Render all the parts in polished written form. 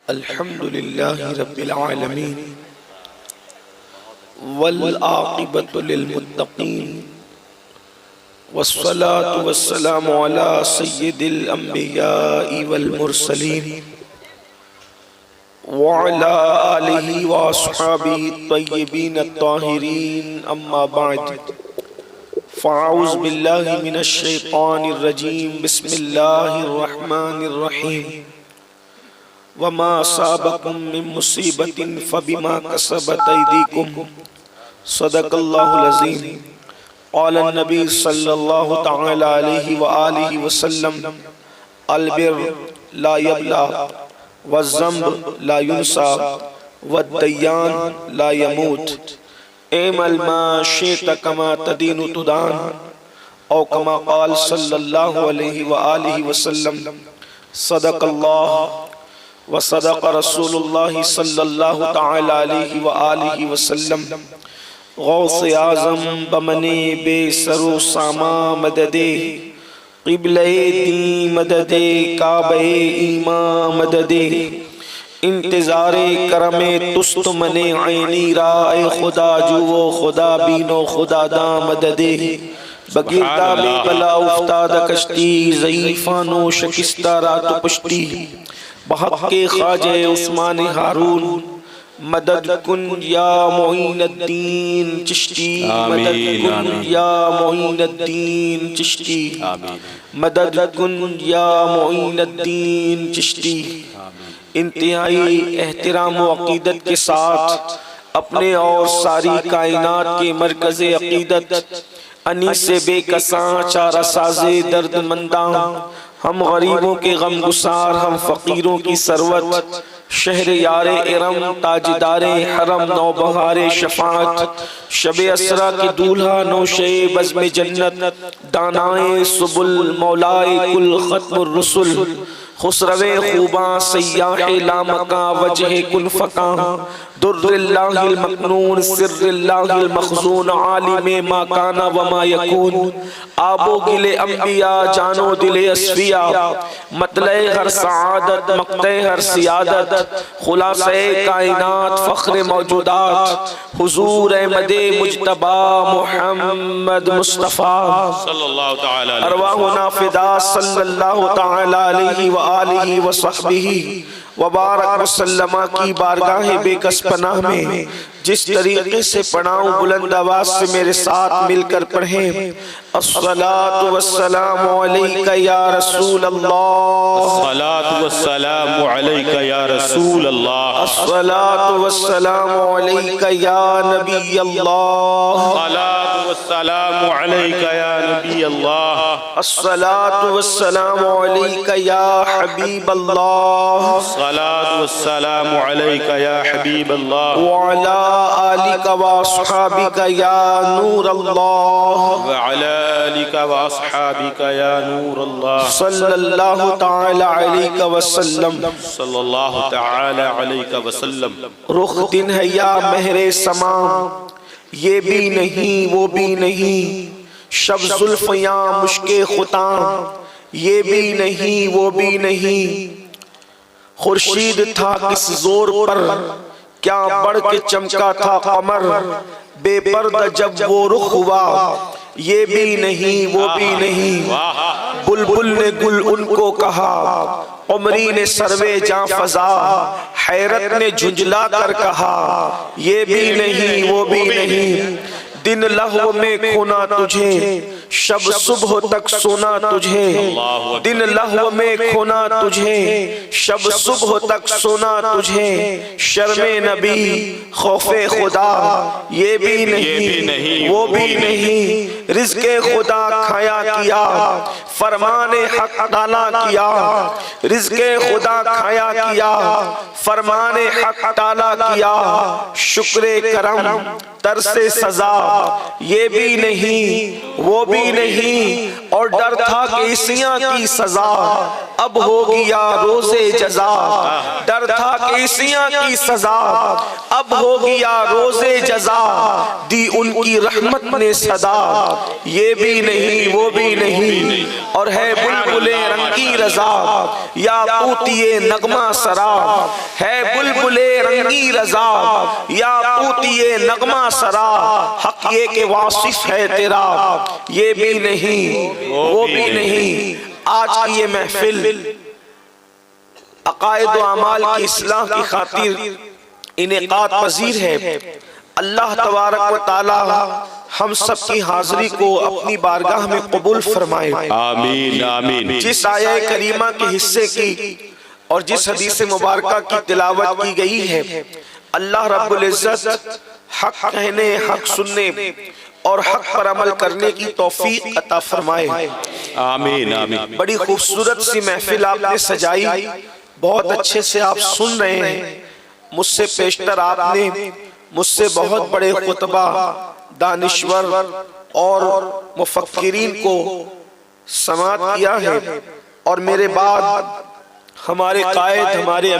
الحمد لله رب العالمين والعاقبة للمتقين والصلاة والسلام على سيد الأنبياء والمرسلين وعلى آله وأصحابه الطيبين الطاهرين أما بعد فأعوذ بالله من الشيطان الرجيم بسم الله الرحمن الرحيم وما أصابكم من مصيبة فبما كسبت أيديكم صدق الله العظيم. قال النبي صلى الله تعالى عليه وآله وسلم البر لا يبلى والذنب لا ينسى والديان لا يموت اعمل ما شئت كما تدين تدان أو كما قال صلى الله عليه وآله وسلم. صدق الله وصدق رسول اللہ صلی اللہ تعالی علیہ وآلہ وسلم. غوث اعظم بمنے بے سرو ساما مددے قبلہ دین مددے کعبہ ایمان مددے انتظار کرم تست منے عینی رائے خدا جو خدا بینو خدا دا مددے بگیردہ میں بلا افتاد کشتی ضعیفانو شکستہ رات پشتی بحق کے خواجہ عثمان ہارون مدد کن یا معین الدین چشتی مدد کن یا معین الدین چشتی مدد کن یا معین الدین چشتی. انتہائی احترام و عقیدت کے ساتھ اپنے اور ساری کائنات کے مرکز عقیدت انیس بے کساں چارہ ساز درد منداں ہم غریبوں کے غم گسار ہم فقیروں کی ثروت شہر یار ارم تاجدار حرم نوبہار شفاعت شب اسرا کی دولہا نوشے بزم جنت دانائے سبل مولائے کل ختم الرسل خسرو خوباں سیاح لامکاں وجہ کن فکاں در اللہ المکنون سر اللہ المخزون عالم ما کانا وما یکون آب و گل انبیاء جانو دل اصفیاء مطلع ہر سعادت مقتع ہر سیادت خلاصہ کائنات فخر موجودات حضور احمد مجتبی محمد مصطفیٰ صلی اللہ تعالی علیہ ارواحنا فدا صلی اللہ تعالی علیہ وآلہ وصحبہ وبارک وسلم کی بارگاہ بے کس پناہ میں جس طریقے سے پڑھاؤں بلند آواز سے میرے ساتھ مل کر پڑھیں. الصلاة والسلام علیکہ یا رسول اللہ الصلاة والسلام علیکہ یا رسول اللہ الصلاة والسلام علیکہ یا نبی اللہ الصلاة والسلام علیکہ یا نبی اللہ الصلاة والسلام علیکہ یا حبیب اللہ الصلاة والسلام علیکہ یا حبیب اللہ وعلا آلک واصحابک یا نور اللہ وعلا آلک واصحابک یا نور اللہ صلی اللہ تعالی علیہ وسلم صلی اللہ تعالی علیہ وسلم. رخ دن ہے یا مہر سما یہ بھی نہیں وہ بھی نہیں شب زلف یا مشک خطاں یہ بھی نہیں وہ بھی نہیں خورشید تھا کس زور پر کیا بڑھ کے چمکا تھا قمر بے پردہ جب وہ رخ ہوا یہ بھی نہیں وہ بھی نہیں بلبل نے گل ان کو کہا عمری نے سروے جاں فضا حیرت نے جھنجلا کر کہا یہ بھی نہیں وہ بھی نہیں دن لہو میں کھونا تجھے شب صبح تک سونا تجھے دن لہو میں کھونا تجھے شب صبح تک سونا تجھے شرم نبی خوف خدا یہ بھی نہیں وہ بھی نہیں رزق خدا کھایا کیا فرمان حق ڈالا کیا رزق خدا کھایا کیا فرمان حق ڈالا کیا شکر کرم ترس سزا یہ بھی نہیں وہ بھی بھی نہیں، اور ڈر تھا کیسیاں کی سزا اب ہوگی یا روز جزا، ڈر تھا کیسیاں کی سزا اب ہوگی یا روز جزا، دی ان کی رحمت نے صدا، یہ بھی نہیں وہ بھی نہیں، اور ہے بلبل رنگی رضا یا پوتی نغمہ سرا، ہے بلبل رنگی رضا یا پوتی نغمہ سرا، حق یہ کہ واصف ہے تیرا، یہ بھی نہیں وہ بھی نہیں۔ آج کی یہ محفل عقائد و اعمال کی اصلاح کی خاطر انعقاد پذیر ہے۔ اللہ تبارک و تعالی ہم سب کی حاضری کو اپنی بارگاہ میں قبول فرمائے، آمین آمین۔ جس آیہ کریمہ کے حصے کی اور جس حدیث مبارکہ کی تلاوت کی گئی ہے، اللہ رب العزت حق کہنے، حق سننے اور حق پر عمل کرنے کی توفیق عطا فرمائے، آمین آمین۔ بڑی خوبصورت سی محفل آپ نے سجائی، بہت اچھے سے آپ سن رہے ہیں۔ مجھ سے پیشتر آپ نے مجھ سے بہت بڑے خطبہ دانشور اور مفکرین کو سماعت کیا ہے، اور میرے بعد ہمارے قائد، ہمارے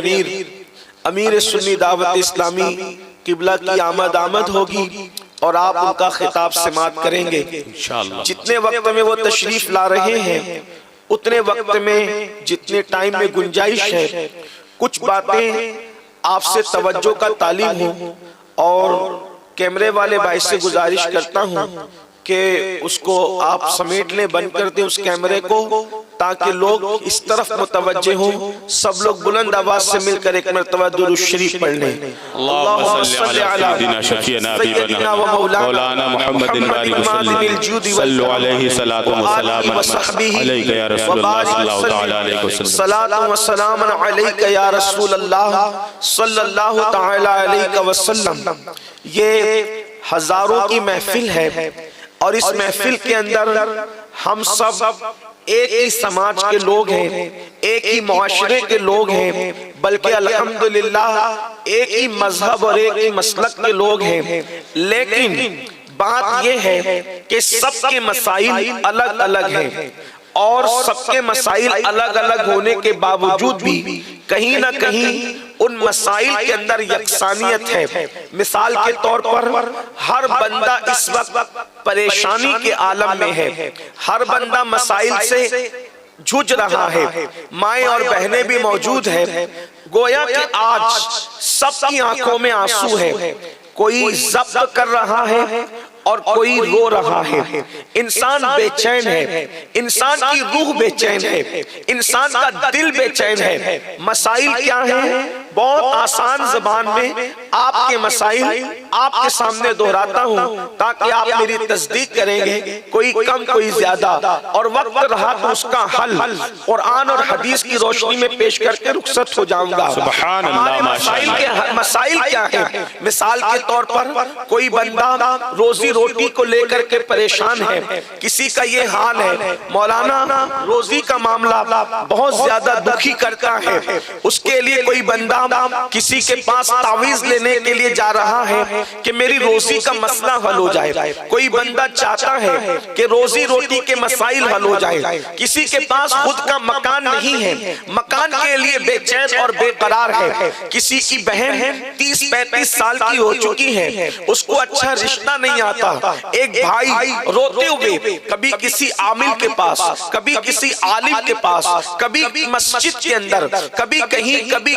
امیر سنی دعوت اسلامی قبلہ کی آمد ہوگی اور آپ ان کا خطاب سماعت کریں گے۔ جتنے وقت میں وہ تشریف لا رہے ہیں اتنے وقت میں جتنے ٹائم میں گنجائش ہے، کچھ باتیں آپ سے توجہ کا طالب ہوں، اور کیمرے والے بھائی سے گزارش کرتا ہوں کہ اس کو آپ سمیٹ لیں، بند کر دیں اس کیمرے کو، تاکہ لوگ اس طرف متوجہ ہوں۔ سب لوگ بلند آواز سے مل کر ایک مرتبہ درود الشریف پڑھ لیں۔ اللہم صلی علی سیدنا شفیعنا حبیبنا مولانا محمد بارک وسلم، صلو علیہ صلاۃ و سلام علیک یا رسول اللہ صلی اللہ تعالی علیہ وسلم، صلاۃ و سلام علیک یا رسول اللہ صلی اللہ تعالی علیہ وسلم۔ یہ ہزاروں کی محفل ہے، اور اس محفل کے اندر ہم سب ایک ہی سماج کے لوگ ہیں، ایک ہی معاشرے کے لوگ ہیں، بلکہ الحمدللہ ایک ہی مذہب اور ایک ہی مسلک کے لوگ ہیں، لیکن بات یہ ہے کہ سب کے مسائل الگ الگ ہیں، اور سب کے مسائل الگ الگ ہونے کے باوجود بھی کہیں نہ کہیں ان مسائل کے اندر یکسانیت ہے۔ مثال کے طور پر ہر بندہ اس وقت پریشانی کے عالم میں ہے، ہر بندہ مسائل سے جھج رہا ہے، مائیں اور بہنیں بھی موجود ہیں، گویا کہ آج سب کی آنکھوں میں آنسو ہے، کوئی ضبط کر رہا ہے اور کوئی رو رہا ہے، انسان بے چین ہے، انسان کی روح بے چین ہے، انسان کا دل بے چین ہے۔ مسائل کیا ہیں؟ بہت آسان زبان میں آپ کے مسائل آپ کے سامنے دہراتا ہوں تاکہ آپ میری تصدیق کریں گے، کوئی کم کوئی زیادہ، اور وقت رہا تو اس کا حل قرآن اور حدیث کی روشنی میں پیش کر کے رخصت ہو جاؤں گا۔ سبحان اللہ، مسائل کیا ہیں؟ مثال کے طور پر کوئی بندہ روزی روٹی کو لے کر کے پریشان ہے، کسی کا یہ حال ہے مولانا روزی کا معاملہ بہت زیادہ دکھی کرتا ہے، اس کے لیے کوئی بندہ کسی کے پاس تعویذ لینے کے لیے جا رہا ہے کہ میری روزی کا مسئلہ حل ہو جائے، کوئی بندہ چاہتا ہے کہ روزی روٹی کے مسائل حل ہو جائے، کسی کے پاس خود کا مکان نہیں ہے، مکان کے لیے بے چین اور بے قرار ہے، کسی کی بہن 30-35 سال کی ہو چکی ہے، اس کو اچھا رشتہ نہیں آتا، ایک بھائی روتے ہوئے کبھی کسی عامل کے پاس، کبھی کسی عالم کے پاس، کبھی مسجد کے اندر، کبھی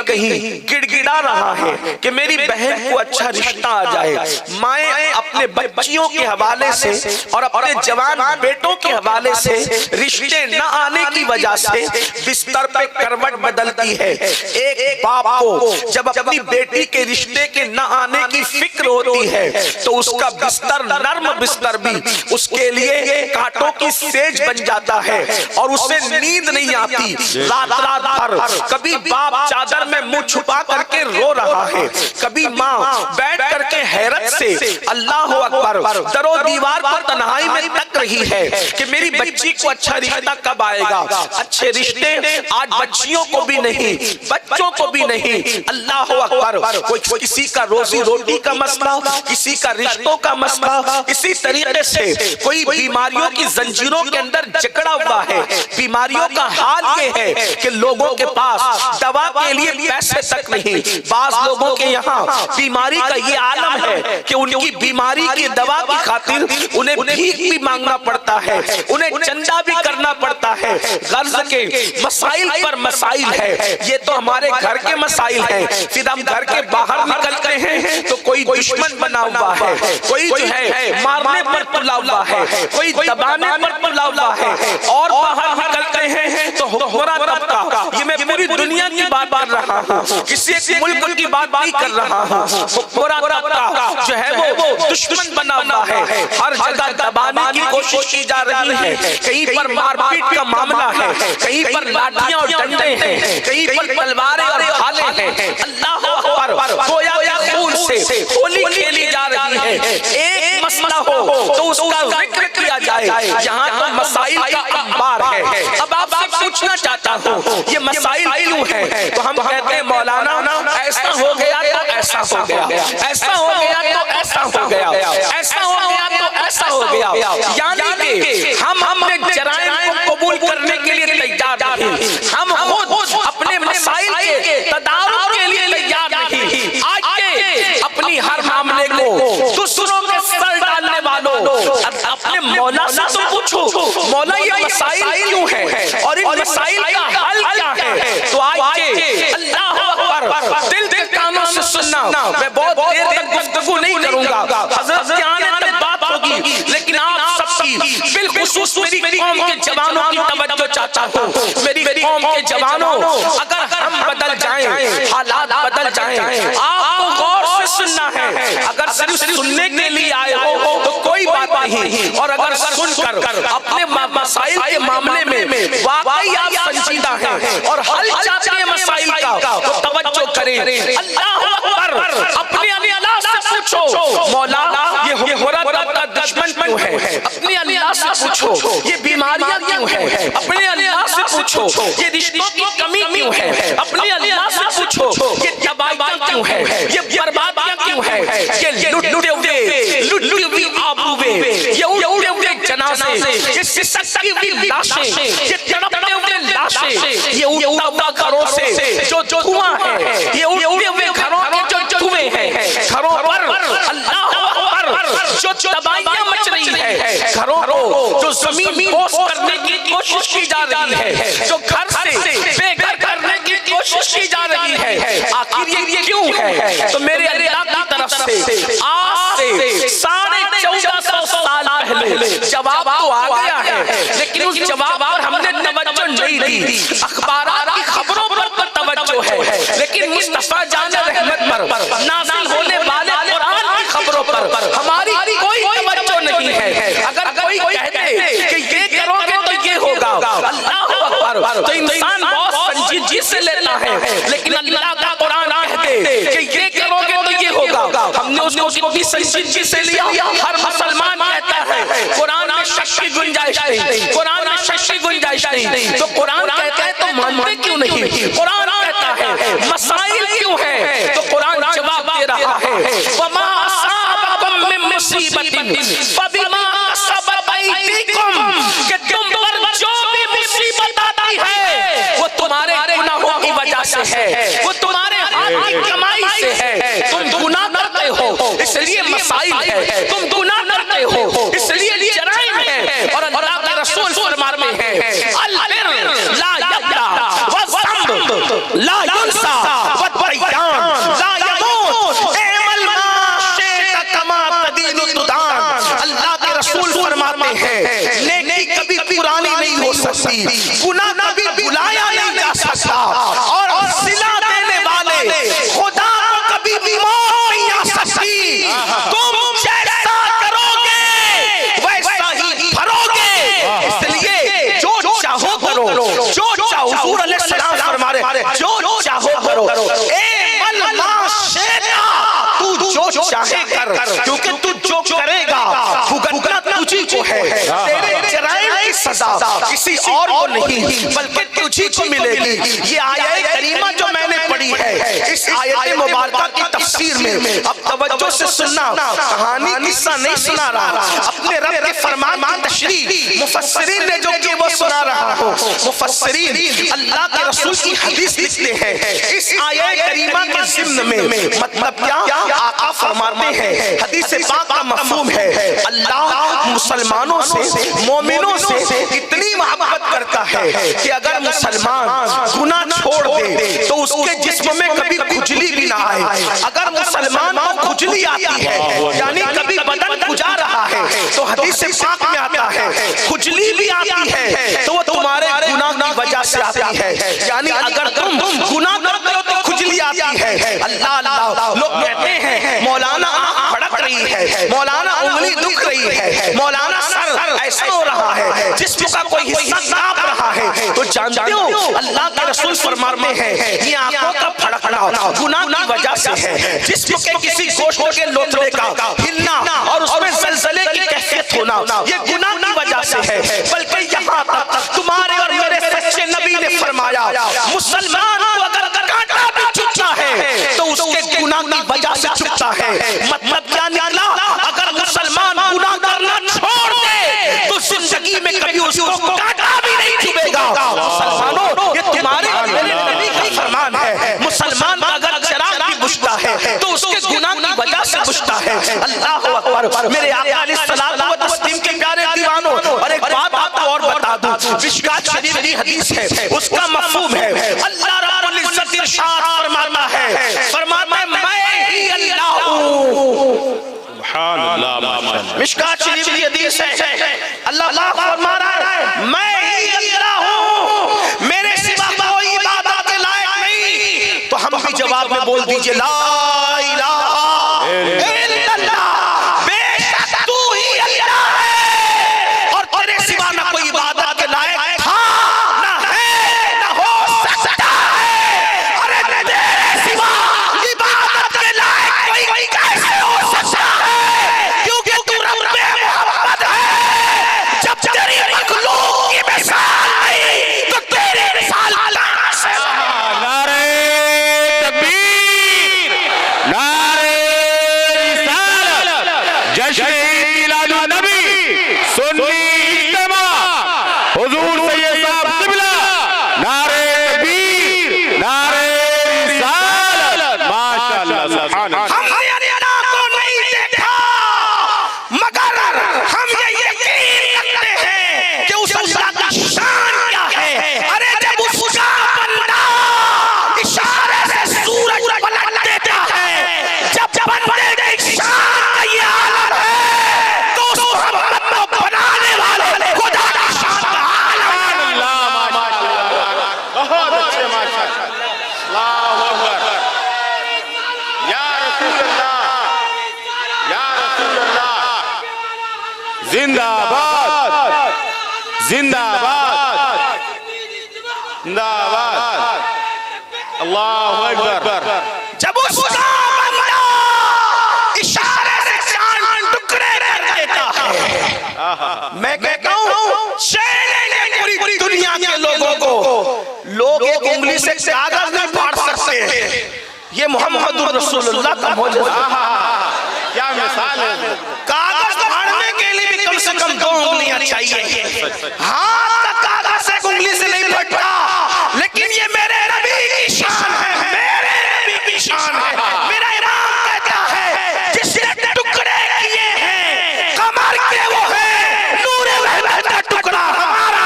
کہیں گڑ گڑا رہا ہے کہ میری بہن کو اچھا رشتہ آ جائے۔ مائیں اپنے بچیوں کے حوالے سے اور اپنے جوان بیٹوں کے حوالے سے رشتے نہ آنے کی وجہ سے بستر پہ کروٹ بدلتی ہے۔ ایک باپ کو جب اپنی بیٹی کے رشتے کے نہ آنے کی فکر ہوتی ہے تو اس کا بستر، نرم بستر بھی اس کے لیے کانٹوں کی سیج بن جاتا ہے، اور اسے نیند نہیں آتی رات بھر۔ کبھی باپ چادر میں منہ چھپا کر کے رو رہا ہے، کبھی ماں بیٹھ کر کے حیرت سے سے اللہ اکبر در و دیوار پر تنہائی میں تک رہی ہے کہ میری بچی کو اچھا رشتہ کب آئے گا. اچھے رشتے آج بچیوں کو بھی نہیں, بچوں کو بھی نہیں. اللہ اکبر. کوئی کسی کا روزی روٹی کا مسئلہ, کسی کا رشتوں کا مسئلہ. اسی طریقے سے کوئی بیماریوں کی زنجیروں کے اندر جکڑا ہوا ہے. بیماریوں کا حال یہ ہے کہ لوگوں کے پاس دوا کے لیے پیسے تک نہیں. بعض لوگوں کے یہاں بیماری کا یہ عالم ہے کہ ان کی بیماری کی دوا کی خاطر انہیں بھیک بھی مانگنا پڑتا ہے, انہیں چندہ بھی کرنا پڑتا ہے. غرض کے مسائل پر مسائل ہے. یہ تو ہمارے گھر کے مسائل ہیں. پھر ہم گھر کے باہر نکلتے ہیں تو کوئی دشمن بنا ہوا ہے, کوئی جو ہے مارنے پر تلا ہوا ہے, کوئی دبانے پر تلا ہوا ہے. اور باہر نکلتے ہیں تو حکمراں طبقہ, یہ میں پوری دنیا کی بات کر رہا ہوں, کسی ایک ملک کی بات نہیں کر رہا ہوں. حکمراں طبقہ جو ہے وہ دشمن بنا ہوا ہے. ہر جگہ دبانے کی کوشش کی جا رہی ہے. کہیں پر مار پیٹ کا معاملہ ہے, کہیں پر لاٹھیاں اور ڈنڈے ہیں, کہیں پر تلواریں اور بھالے ہیں. اللہ اکبر. گویا کہ خون سے ہولی کھیلی جا رہی ہے. ایک مسئلہ ہو تو اس کا ذکر کیا جائے. یہاں تو مسائل کا انبار ہے. اب آپ سے پوچھنا چاہتا ہوں یہ مسائل کیوں ہیں؟ تو ہم کہتے ہیں مولانا ایسا ہو گیا تو ایسا ہو گیا, ایسا ہو گیا تو ایسا ہو گیا, ایسا ہو گیا تو ایسا ہو گیا. یعنی کہ ہم اپنے جرائم کو قبول کرنے کے لیے تیار نہیں, ہم خود اپنے مسائل کے تدارک کے لیے تیار نہیں. آج کے اپنی ہر معاملے کو دوسروں کے سر ڈالنے والوں اپنے مولا سے تو پوچھو مولا یہ مسائل کیوں ہیں اور ان مسائل کا حل کیا ہے. تو آج کے اللہ اکبر دل کے کانوں سے سننا. میں بہت دیر تک گفتگو نہیں کروں گا, حضرت کے آنے تک بات ہوگی, لیکن آپ سب کی بالخصوص میری قوم کے جوانوں کی توجہ چاہتا ہوں. میری قوم کے جوانوں, اگر ہم بدل جائیں, حالات بدل جائیں, آپ کو غور سے سننا ہے. اگر صرف سننے کے لیے آئے ہو تو کوئی بات نہیں, اور اگر سن کر اپنے مسائل کے معاملے میں واقعی آپ سنجیدہ ہیں اور حل چاہتے ہیں مسائل کا تو توجہ کریں. اللہ اکبر. اپنے اللہ سے پوچھو مولا یہ ہو رہا کا دشمن کیوں ہے, اپنے اللہ سے پوچھو یہ بیماریاں کیوں ہیں, اپنے اللہ سے پوچھو یہ رشتوں کی کمی کیوں ہے, اپنے اللہ سے پوچھو یہ تباہیاں کیوں ہیں, یہ بربادیاں کیوں ہیں, یہ لٹے ہوئے آبروئے, یہ اڑے ہوئے جنازے, یہ سسکتی ہوئی لاشیں, یہ تڑپتے ہوئے لاشیں, یہ اڑتا ہوا گھروں سے جو دھواں ہے, یہ اڑے ہوئے گھروں کے جو دھویں ہیں, گھروں پر اللہ جو تباہیاں مچ رہی ہے, گھروں کو جو زمین بوس کرنے کی کوشش کی جا رہی ہے, جو گھر سے بے گھر کرنے کی کوشش کی جا رہی ہے, آخر یہ کیوں ہے؟ تو میرے اللہ کی طرف سے آج سے 1450 سال پہلے جواب تو آ گیا ہے, لیکن اس جواب پر ہم نے توجہ نہیں دی. اخبارات کی خبروں پر توجہ ہے, لیکن مصطفیٰ جان رحمت پر نازل ہونے والے قرآن کی خبروں پر ہماری کوئی توجہ نہیں ہے. اگر کوئی کہتے کہ یہ کرو گے تو یہ ہوگا, اللہ اکبر, تو انسان بہت سنجیدگی سے لیتا ہے, لیکن اللہ کا قرآن کہتے کہ یہ کرو گے تو یہ ہوگا, ہم نے اس کو کتنی سنجیدگی سے لیا. ہر مسلمان کہتا ہے قرآن میں شک کی گنجائش نہیں, قرآن میں شک کی گنجائش نہیں, تو قرآن کہتا ہے تو مانتے کیوں نہیں؟ قرآن کہتا ہے مسائل کیوں ہیں, تو قرآن جواب دے رہا ہے وما اصابکم من مصیبت فبما کسبت ایدیکم, کہ تم پر جو بھی مصیبت آتی ہے وہ تمہارے گناہوں کی وجہ سے ہے, وہ تمہارے ہاتھ کی کمائی سے ہے. تم گناہ کرتے ہو اس لیے مسائل ہے, تم گناہ کرتے ہو اس لیے جرائم ہے, اور اللہ کے رسول فرماتے ہیں البر لا یبلا والذنب لا ینسا والدیان لا یموت, اعمل ما شئت کما تدین تدان. اللہ کے رسول فرماتے ہیں نیکی کبھی پرانی نہیں ہو سکتی, گناہ کبھی بلایا نہیں جا سکتا, اور صلہ دینے والے خدا کو کبھی بھی موت نہیں آ سکتی. تم جیسا کرو گے ویسا ہی بھرو گے, اس لیے جو چاہو کرو, جو چاہو, حضور علیہ السلام فرما رہے جو چاہو کرو, اے من ما شئت, تو جو چاہے کر, کیونکہ ہے تیرے جرائم کی سزا کسی اور کو نہیں بلکہ تجھی کو ملے گی۔ یہ آیت کریمہ جو میں نے پڑھی ہے اس آیت مبارکہ کی تفسیر میں اب توجہ سے سننا، کہانی قصہ نہیں سنا رہا، اپنے رب کے فرمان کی تشریح مفسرین نے جو کہ وہ سنا رہا ہوں۔ مفسرین اللہ کے رسول کی حدیث لکھتے ہیں اس آیت کریمہ کے ضمن میں مطلب کیا؟ آقا فرماتے ہیں حدیث پاک کا مفہوم ہے اللہ مسلمانوں سے مومنوں سے اتنی محبت کرتا ہے کہ اگر مسلمان گناہ چھوڑ دے تو اس کے جسم میں کبھی کھجلی بھی نہ آئے۔ اگر مسلمان کو کھجلی آتی ہے یعنی کبھی بدن کھجا رہا ہے تو حدیث پاک میں آتا ہے کھجلی بھی آتی ہے تو وہ تمہارے گناہ کی وجہ سے آتی ہے، یعنی اگر تم گناہ کرتے ہو تو کھجلی آتی ہے۔ اللہ اللہ لوگ کہتے ہیں مولانا آنکھ بھڑک رہی ہے، مولانا انگلی دکھ رہی ہے، مولانا سر ایسا ہو رہا ہے، جسم کا کوئی حصہ کانپ رہا ہے، تو جانتے ہو اللہ کے رسول فرماتے ہیں یہ آنکھوں کا پھڑکنا گناہ کی وجہ سے ہے، جسم کے کسی گوشت کے لوتھڑے کا ہلنا اور اس میں زلزلے کی کیفیت ہونا یہ گناہ کی وجہ سے ہے۔ بلکہ یہاں تک تمہارے اور میرے سچے نبی نے فرمایا مسلمان کو اگر کانٹا بھی چبھتا ہے تو اس کے گناہ کی وجہ سے چبھتا ہے۔ مطلب کیا نکلا؟ اگر مسلمان گناہ کرنا چھوڑ دے تو زندگی میں کبھی اس کو کانٹا بھی نہیں چبھے گا۔ مسلمانوں یہ تمہارے اور میرے نبی کا فرمان ہے، مسلمان اگر چراغ بھی بجھتا ہے تو اس کے گناہ کی وجہ سے بجھتا ہے۔ اللہ اکبر۔ میرے آقا علیہ السلام و تسلیم کے پیارے دیوانوں، اور ایک بات آپ کو اور بتا دوں، مشکات شریف کی حدیث ہے اس کا مفہوم ہے اللہ رب العزت ارشاد فرماتا ہے میں ہی اللہ ہوں۔ سبحان اللہ۔ مشکات شریف کی حدیث ہے اللہ فرما رہا ہے میں ہی اللہ ہوں، میرے سوا کوئی عبادت کے لائق نہیں۔ تو ہم بھی جواب میں بول دیجئے لا الہ الا اللہ، بے شک تو ہی اللہ ہے اور تیرے سوا نہ کوئی عبادت کے لائق تھا نہ ہے نہ ہو سکتا ہے۔ ارے تیرے سوا عبادت کے لائق کوئی کیسے ہو سکتا ہے؟ کیونکہ تو رب محمد ہے۔ جب تیری مخلوق کی مثال نہیں تو تیری مثال کہاں سے ہے؟ نعرہ تکبیر، نعرہ رسالت، جشن میلاد النبی، سنی اجتماع، حضور سید صاحب قبلہ، نعرہ تکبیر، نعرہ رسالت۔ ماشاءاللہ سبحان اللہ۔ ہم نے اللہ کو نہیں دیکھا مگر ہم یہ یقین رکھتے ہیں کہ اس اللہ کا شان کیا ہے۔ ارے جب اس کا بندہ اشارے سے سورج پلٹ دیتا ہے، جب بندے کی شان کا یہ عالم ہے تو اس محمد کو بنانے والے خدا کا شان کا عالم ہے۔ بہت اچھے ماشاءاللہ۔ اللہ اکبر۔ یا رسول اللہ، یا رسول اللہ، زندہ باد، زندہ باد، زندہ باد، اللہ اکبر۔ جب اس کا بندہ اشارے سے چاند ٹکڑے کر دیتا ہے، میں کہتا ہوں شیریں پوری دنیا کے لوگوں کو لوگ ایک انگلی سے کاغذ نہیں پھاڑ سکتے، یہ محمد الرسول اللہ کا معجزہ۔ کیا مثال ہے۔ کاغذ پھاڑنے کے لیے بھی کم سے کم 2 انگلیاں چاہیے، ہاتھ کا کاغذ ایک انگلی سے نہیں پھٹتا، لیکن یہ میرے نبی کی شان ہے، میرے نبی کی شان ہے۔ میرا امام کہتا ہے جس نے ٹکڑے کیے ہیں کمر کے وہ ہے نور رحمت کا ٹکڑا ہمارا۔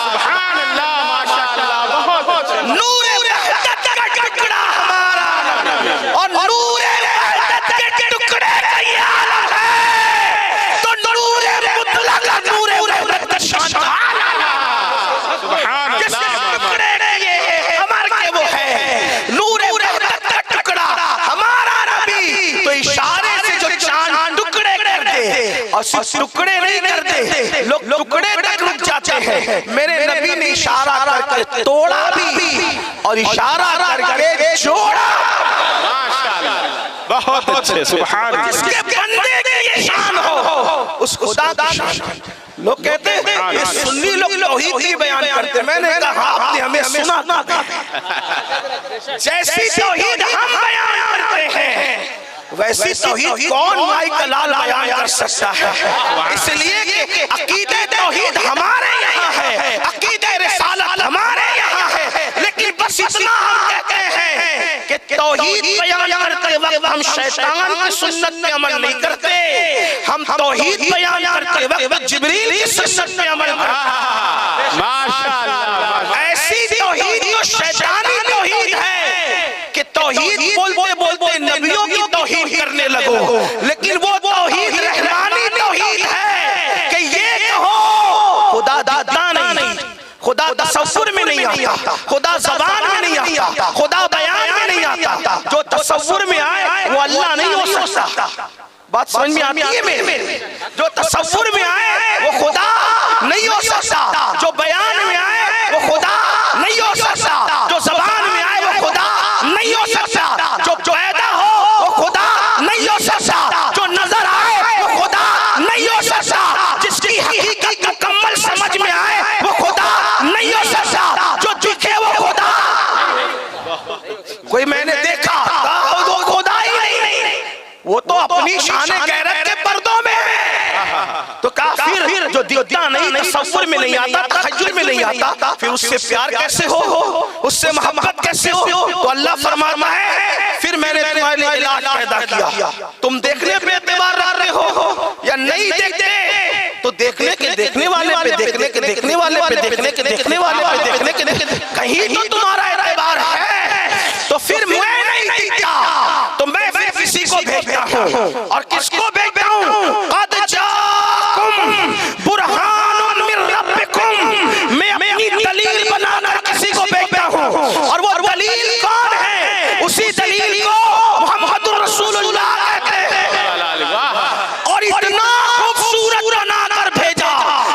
سبحان اللہ، ماشاءاللہ، بہت اچھے۔ نور رحمت کا ٹکڑا ہمارا اور نور رحمت کے ٹکڑے کا یہ عالم ہے، تو نور مطلق نور رحمت کا شان کا عالم ہے۔ سبحان جس نے اللہ۔ ٹکڑے کیے ہیں کمر کے وہ ہے نور رحمت کا ٹکڑا ہمارا نبی، تو اشارے سے جو چاند ٹکڑے کر دے اور صرف ٹکڑے نہیں کرتے، لوگ ٹکڑے تک رک جاتے ہیں، میرے نبی نے اشارہ کر کے توڑا بھی اور اشارہ کر کے جوڑا۔ ماشاءاللہ، بہت اچھے، سبحان اللہ۔ جس کے بندے کی یہ شان ہو اس خدا کی شان. لوگ کہتے ہیں یہ سنی لوگ توحید کی بیان کرتے. میں نے کہا آپ نے ہمیں سنا تھا جیسی توحید ہم بیان کرتے ہیں ویسی توحید کون مائی کلال بیان کر سکتا ہے. اس لیے کہ عقیدہ توحید ہمارے یہاں ہے, عقیدہ رسالت ہمارے یہاں ہے, لیکن بس اتنا ہم کہتے ہیں کہ توحید بیان کرتے وقت ہم شیطان کی سنت پہ عمل نہیں کرتے, ہم توحید بیان کرتے وقت جبریل کی سنت پہ عمل کرتے. ایسی توحید جو شیطانی توحید ہے کہ توحید بولتے بولتے نبیوں کی توحید کرنے لگو, لیکن وہ توحید رحمانی توحید ہے کہ یہ کہو خدا دادا نہیں, خدا تصور میں نہیں آتا, خدا زبان میں نہیں آتا, خدا بیان میں نہیں آتا. جو تصور میں آئے وہ اللہ نہیں ہو سکتا. بات سمجھ میں آتی ہے میرے؟ جو تصور میں آئے وہ خدا نہیں ہو سکتا, جو بیان میں آئے وہ خدا نہیں ہو سکتا, جو زبان میں آئے وہ خدا نہیں ہو سکتا, جو پیدا ہو وہ خدا نہیں ہو سکتا, جو نظر آئے وہ خدا نہیں ہو سکتا, جس کی حقیقت مکمل سمجھ میں آئے وہ خدا نہیں ہو سکتا, جو دکھے وہ خدا. کوئی میں نے دیکھا وہ خدا ہی نہیں, وہ تو اپنی شان غیرت کے پردوں میں ہے. تو کافر جو دکھتا نہیں, تصور میں نہیں آتا, تخیل میں نہیں آتا, پھر اس سے پیار کیسے ہو, اس سے محبت کیسے ہو؟ تو اللہ فرماتا ہے پھر میں نے تمہارے لیے علاج پیدا کیا. تم دیکھنے پہ اعتبار رکھ رہے ہو یا نہیں دیکھتے؟ تو دیکھنے کے دیکھنے والے پہ, دیکھنے کے دیکھنے والے پہ, دیکھنے کے دیکھنے والے پہ, دیکھنے کے کہیں تو تمہارا اعتبار ہے. تو پھر میں نہیں دیکھتا تو میں پھر کسی کو بھیجتا ہوں, اور کس کو بھیجتا ہوں؟ قد جاءکم برہان من ربکم, میں اپنی دلیل بنا کر کسی کو بھیجتا ہوں, اور وہ دلیل کون ہے؟ اسی دلیل کو محمد رسول اللہ کہتے ہیں. اور اتنا خوبصورت بنا کر بھیجا,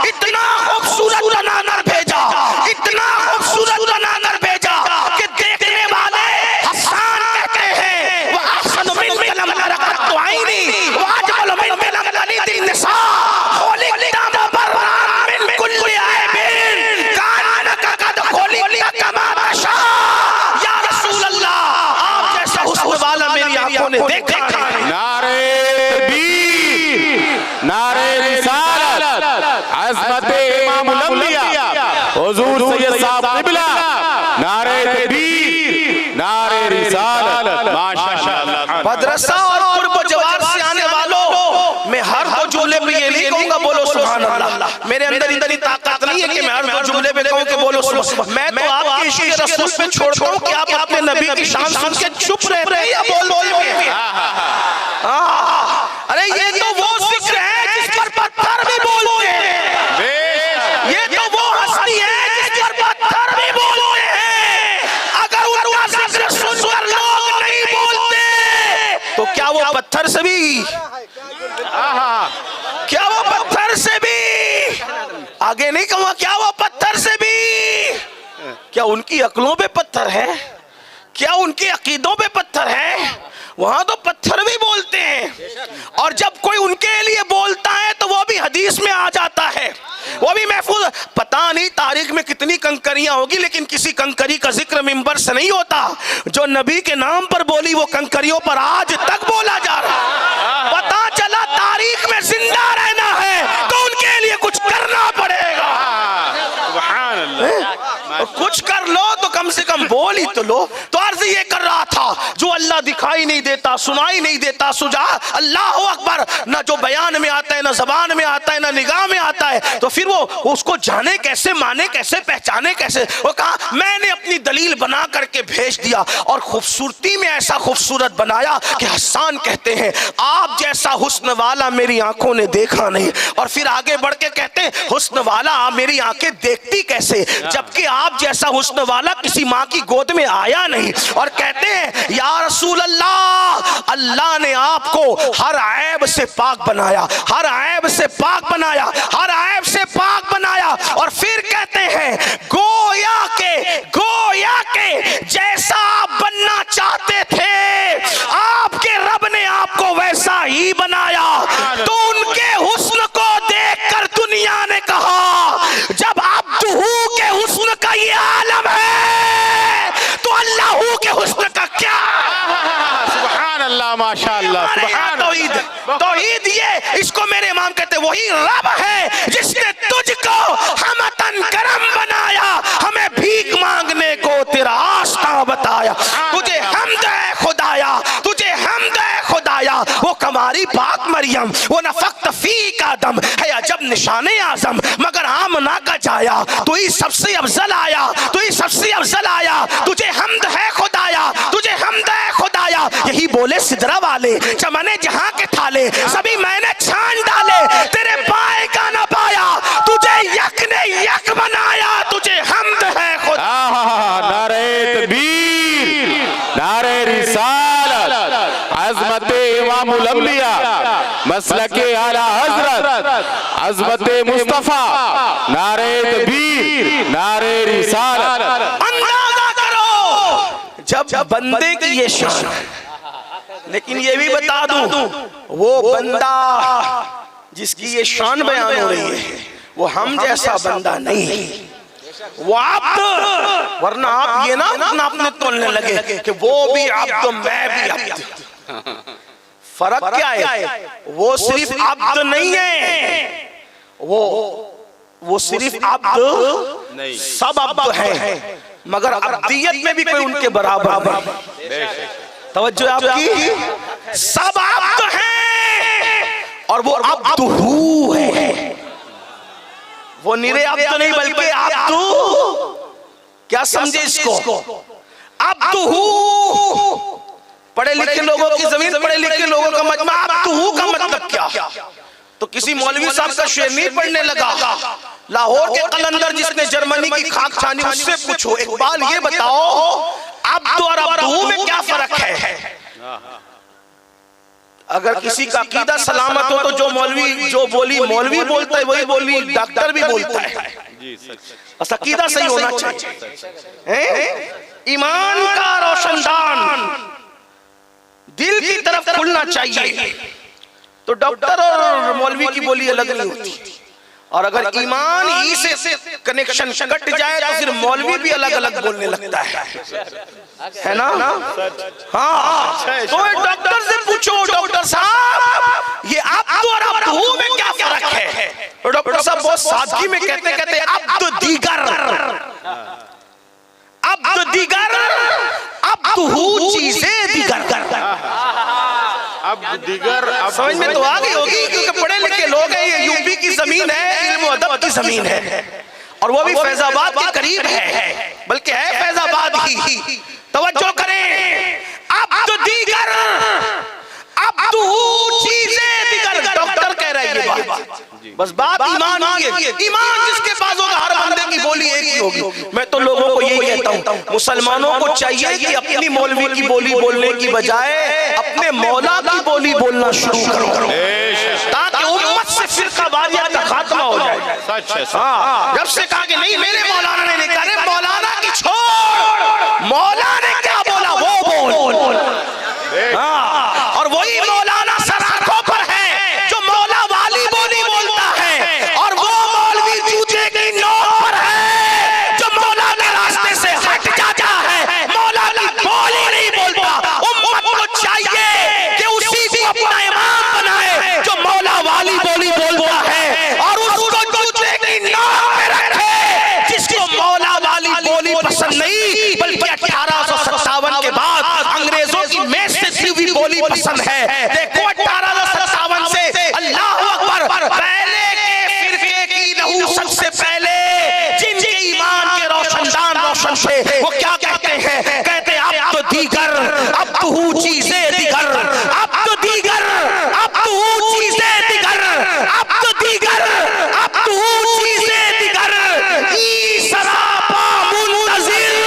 اتنا خوبصورت بنا کر بھیجا, اتنا خوبصورت بنا کر بھیجا کہ دیکھنے والے حسان کہتے ہیں وہ احسن من کلم لقد عینی واجمل من کلم لقد النساء خلقت مبرأ من كل عیب کانک قد خلقت کما تشاء. یا رسول اللہ آپ جیسا حسن والا میری آنکھوں نے دیکھا نہیں. نعرہ تکبیر, نعرہ رسالت, عظمت امام الانبیاء حضور سید صاحب قبلہ, نعرہ تکبیر, نعرہ رسالت. ماشاءاللہ. مدرسہ اور قرب و جوار سے آنے والوں میں ہر دو جملے پہ یہ نہیں کہوں گا بولو سبحان اللہ. میرے اندر اتنی طاقت نہیں ہے کہ میں ہر دو جملے پہ کہوں کہ بولو سبحان. میں تو آپ کے عشق رسول پہ چھوڑتا ہوں کہ آپ اپنے نبی کی شان سن کے چپ رہتے ہیں یا بول کے. ارے یہ تو وہ ذکر ہے جس پر پتھر بھی بولتے ہیں, یہ تو وہ ہستی ہے جس پر پتھر بھی بولتے ہیں. اگر ان کا ذکر سن کر لوگ نہیں بولتے تو کیا وہ پتھر سے بھی, کیا وہ پتھر سے بھی, آگے نہیں کہوں کیا وہ پتھر سے بھی, کیا ان کی عقلوں پہ پتھر ہے, کیا ان کے عقیدوں پہ پتھر ہے؟ وہاں تو پتھر بھی بولتے ہیں, اور جب کوئی ان کے لیے بولتا ہے تو وہ بھی حدیث میں آ جاتا ہے, وہ بھی محفوظ. پتہ نہیں تاریخ میں کتنی کنکریاں ہوگی, لیکن کسی کنکری کا ذکر منبر سے نہیں ہوتا. جو نبی کے نام پر بولی وہ کنکریوں پر آج تک بولا جا رہا. پتہ چلا تاریخ میں زندہ رہنا ہے تو ان کے لیے کچھ کرنا پڑے گا. سبحان اللہ. کچھ کر لو تو کم سے کم بول ہی تو لو. تو عرض یہ کر رہا تھا جو اللہ دکھائی نہیں دیتا, سنائی نہیں دیتا, سجا اللہ اکبر, نہ جو بیان میں آتا ہے, نہ زبان میں آتا ہے, نہ نگاہ میں آتا ہے, تو پھر وہ اس کو جانے کیسے, مانے کیسے, پہچانے کیسے؟ وہ کہا میں نے اپنی دلیل بنا کر کے بھیج دیا, اور خوبصورتی میں ایسا خوبصورت بنایا کہ حسان کہتے ہیں آپ جیسا حسن والا میری آنکھوں نے دیکھا نہیں. اور پھر آگے بڑھ کے کہتے ہیں حسن والا میری آنکھیں دیکھتی کیسے, جبکہ آپ جیسا حسن والا کسی ماں کی گود میں آیا نہیں. اور کہتے ہیں یا رسول اللہ, اللہ نے آپ کو ہر عیب سے پاک بنایا, ہر عیب سے پاک بنایا, ہر عیب سے پاک بنایا. اور پھر کہتے ہیں گویا کہ جیسا آپ بننا چاہتے تھے آپ کے رب نے آپ کو ویسا ہی بنایا. تو ان کے حسن کو اللہ ماشاءاللہ سبحان توحید توحید یہ اس کو میرے امام کہتے وہی رب ہے جس نے تجھ کو ہمتن کرم بنایا ہمیں بھیک مانگنے کو تیرا آستہ بتایا تجھے حمد ہے خدایا تجھے حمد ہے خدایا وہ کماری پاک مریم وہ نفخت فی کا دم ہے عجب نشان اعظم مگر آمنہ کا جایا تو ہی سب سے افضل آیا تو ہی سب سے افضل آیا تجھے حمد ہے خدایا تجھے حمد ہے خدایا یہی بولے سدرہ والے چمنے جہاں کے تھالے سبھی میں نے چھان ڈالے تیرے پائے کا نہ پایا تجھے یک نے یک بنایا تجھے حمد ہے خدا نعرہ تکبیر نعرہ رسالت عظمت امام الانبیاء مسلک اعلیٰ حضرت عظمت مصطفیٰ نعرہ تکبیر نعرہ رسالت اندازہ کرو جب بندے کی یہ شان لیکن یہ بھی بتا دوں وہ بندہ جس کی یہ شان بیان ہو رہی ہے وہ ہم جیسا بندہ نہیں ہے وہ عبد ورنہ آپ یہ نہ اپنے تولنے لگے کہ وہ بھی عبد میں بھی عبد فرق کیا ہے وہ صرف عبد نہیں ہے وہ صرف عبد سب عبد ہیں مگر عبدیت میں بھی کوئی ان کے برابر نہیں توجہ آپ کی سب عبد ہیں اور وہ عبد ہو ہے وہ نرے عبد نہیں بلکہ عبد کیا سمجھے اس کو عبد ہو پڑھے لکھے لوگوں کی زمین پڑھے لکھے لوگوں کا مجمع عبد ہو کا مطلب کیا تو کسی مولوی صاحب کا شعر نہیں پڑھنے لگا لاہور کے قلندر جس نے جرمنی کی خاک چھانی اس سے پوچھو اقبال یہ بتاؤ عبد اور عبد ہو میں کیا فرق ہے اگر کسی کا عقیدہ سلامت ہو تو جو بولی مولوی بولتا ہے وہی بولی ڈاکٹر بھی بولتا ہے بس عقیدہ صحیح ہونا چاہیے ایمان کا روشندان دل کی طرف کھلنا چاہیے تو ڈاکٹر اور مولوی کی بولی الگ نہیں ہوتی اور اگر ایمان ہی سے کنیکشن کٹ جائے تو پھر مولوی بھی الگ الگ بولنے لگتا ہے نا ہاں تو ڈاکٹر سے پوچھو ڈاکٹر صاحب یہ عبد اور عبد ہو میں کیا فرق ہے ڈاکٹر صاحب بہت سادگی میں کہتے عبد دیگر عبد دیگر عبد ہو چیزیں دیگر عبد دیگر سمجھ میں تو آگئی ہوگی کیونکہ پڑھے لکھے لوگ ہیں یہ یو پی کی زمین ہے علم و ادب کی زمین ہے اور وہ بھی فیض آباد کے قریب ہے بلکہ ہے فیض آباد ہی توجہ کریں عبد دیگر عبد ہو چیزیں دیگر ڈاکٹر کہہ رہا ہے یہ بات بس بات ایمان کی ہے ایمان جس کے پاس ہوگا ہر بندے کی بولی ایک ہی ہوگی میں تو لوگوں کو یہی کہتا ہوں مسلمانوں کو چاہیے کہ اپنی مولوی کی بولی بولنے کی بجائے اپنے مولا کی بولی بولنا شروع کرو تاکہ امت سے فرقہ واریت کا خاتمہ ہو جائے جب سے کہا کہ نہیں میرے مولانا نے نہیں کہا مولانا کی چھوڑ مولا نے کیا بولا وہ بول اور وہی مولانا سراخوں پر ہے جو مولا والی بولی بولتا ہے اور وہ مولوی جوتے کی نوک پر ہے جو مولا کے راستے سے ہٹ جاتا ہے مولا کی بولی نہیں بولتا امت کو چاہیے کہ اسی کو اپنا امام بنائے جو مولا والی بولی بولتا ہے اور اس کو جوتے کی نوک پر رکھے جس کو مولا والی بولی پسند نہیں بلکہ 1857 کے بعد انگریزوں کی میز سے تھی ہوئی بولی پسند ہے دیکھو 1857 سے اللہ اکبر پہلے کے فرقے کی نحوست سے پہلے جن کے ایمان کے روشندان روشن تھے وہ کیا کہتے ہیں کہتے عبد دیگر عبد ہو چیزیں دیگر عبد دیگر عبد ہو چیزیں دیگر عبد دیگر عبد ہو چیزیں دیگر ای سراپا منتظر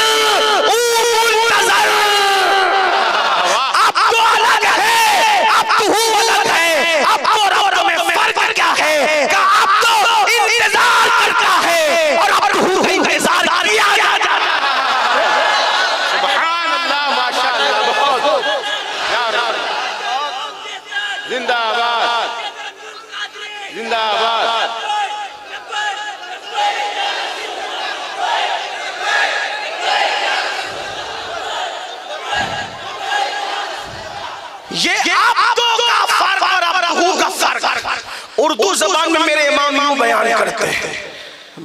یہ عبدو کا فرق اور عبدہو کا فرق اردو زبان میں میرے امام یوں بیان کرتے ہیں.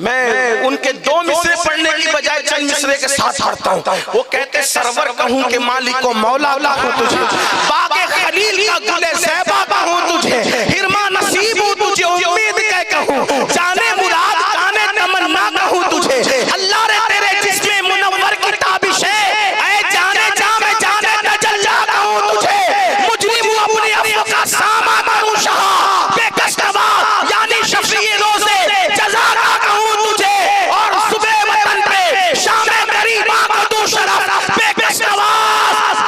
میں ان کے دو مصرے پڑھنے کی بجائے چند مصرے کے ساتھ پڑھتا ہوں. وہ کہتے سرور کہوں کہ مالک و مولا کہوں تجھے, باغ خلیل کا گل زیبا کہوں تجھے, ہرما نصیب ہوں تجھے امید کہ کہوں, جانے مراد کانے تمنا کہوں تجھے, اللہ رے تیرے جسم منور کی تابش ہے, اے جانے جامع جانے تجلا کہوں تجھے, مجرم ہوں اپنی افو کا ساما کروں شہا, بے کشتوا یعنی شفیع روزے جزا کا کہوں تجھے, اور صبح وطن پہ شام قریبا کو دو شرف بے کشتوا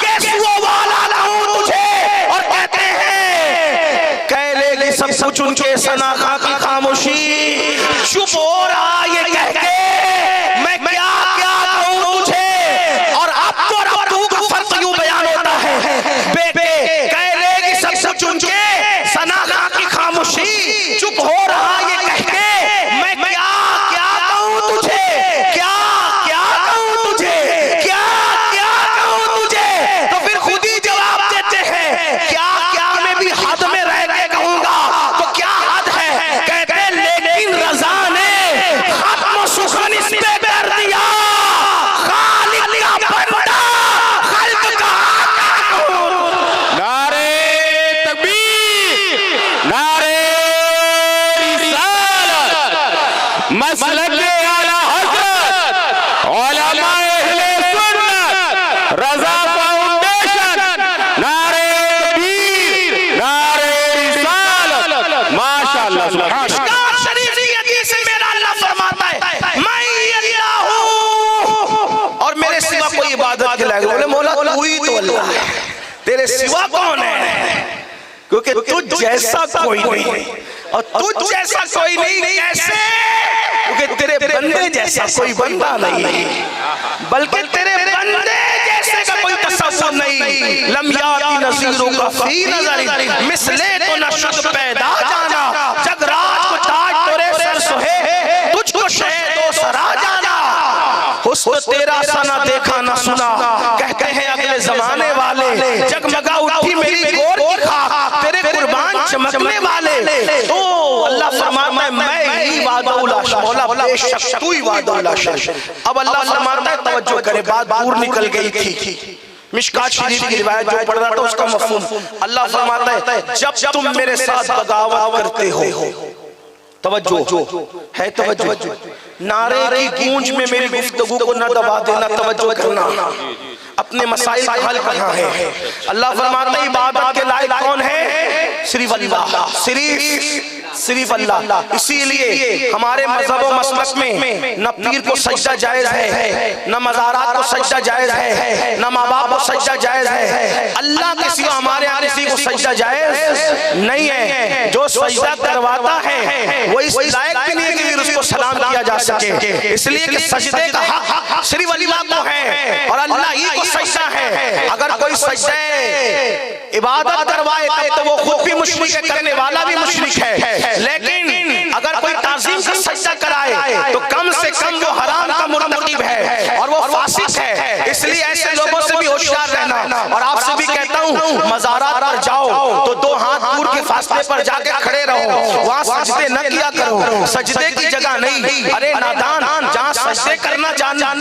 کیسو والا کہوں تجھے. اور کہتے ہیں کہہ لے گی سب کچھ ان کے سناخا کی خاموشی, چپ ہو رہا یہ کہہ کے میں کیا کیا کہوں تجھے. اور اب تو ربو کا فرق یوں بیان ہوتا ہے, بیٹے کہہ لے گی سب کچھ ان کے سناخا کی خاموشی, چپ ہو رہا یہ کہہ کے میں کیا کیا کہوں تجھے, کیا کیا کہوں تجھے, کیا کیا کہوں تجھے. تو پھر خود ہی جواب دیتے ہیں کیا کیا میں بھی حد میں رہ کے کہوں گا, تو کیا حد ہے. کہتے لیکن رضا نے ختم و سخن اس پہ کر دیا, خالق کا بندہ خلق کا نعرے تکبیر, نعرے رسالت, مسلک اعلی حضرت, علماء اہل سنت, رضا فاؤنڈیشن, نعرے تکبیر, نعرے رسالت, ماشاءاللہ سبحان اللہ. مشکات شریف کی حدیث میں میرا اللہ فرماتا ہے میں اللہ ہوں اور میرے سوا کوئی عبادت کے لائق. بولے مولا تو ہی تو اللہ ہے, تیرے سوا کون ہے, کیونکہ تجھ جیسا کوئی نہیں, اور تجھ جیسا کوئی نہیں کیسے, کیونکہ تیرے بندے جیسا کوئی بندہ نہیں, بلکہ تیرے بندے جیسے کا کوئی تصور نہیں. لم یاتی نظیروں کا فی نظری, مثلے تو نہ شد پیدا جانا, جگ رات کو تاج تورے سر سہے, تجھ کو شہد و سرا جانا, حسن تیرا سا نہ دیکھا نہ سنا, کہتے ہیں اگلے زمانے والے, جگمگا اٹھی میری گور کی خاک, تیرے قربان چمکنے والے. تو اللہ فرماتا ہے میں ہی وعدہ لا, مولا بے شک تو ہی وعدہ لا شک. اب اللہ فرماتا ہے توجہ کرے, بات دور نکل گئی تھی. مشکات شریف کی روایت جو پڑھ رہا تھا اس کا مفہوم, اللہ فرماتا ہے جب تم میرے ساتھ بغاوت کرتے ہو, توجہ ہے توجہ, نعرے کی گونج میں میری گفتگو کو نہ دبا دینا, توجہ کرنا, اپنے مسائل کا حل کرنا ہے. اللہ فرماتا ہے عبادت کے لائق کون ہے, صرف اللہ, صرف اللہ. اسی لیے ہمارے مذہب و مسلک میں نہ پیر کو سجدہ جائز ہے, نہ مزارات کو سجدہ جائز ہے, نہ ماں باپ کو سجدہ جائز ہے. اللہ کے سوا ہمارے یہاں کسی کو سجدہ جائز نہیں ہے. جو سجدہ کرواتا ہے وہ اس لائق بھی نہیں کہ اس کو سلام کیا جا سکے, اس لیے کہ سجدے کا حق صرف اللہ کو ہے اور اللہ ہی کو سجدہ ہے. اگر کوئی سجدہ عبادت کروائے تو وہ خود بھی مشرک ہے, کرنے والا بھی مشرک ہے, لیکن اگر کوئی تعظیم کا سجدہ کرائے تو کم سے کم وہ حرام کا مرتکب ہے اور وہ فاسق ہے. اس لیے ایسے لوگوں سے بھی ہوشیار رہنا. اور آپ سے بھی کہتا ہوں مزارات پر جاؤ تو دو ہاتھ دور کے فاصلے پر جا کے کھڑے رہو, وہاں سجدے نہ کیا کرو, سجدے کی جگہ نہیں. ارے نادان, جہاں سجدے کرنا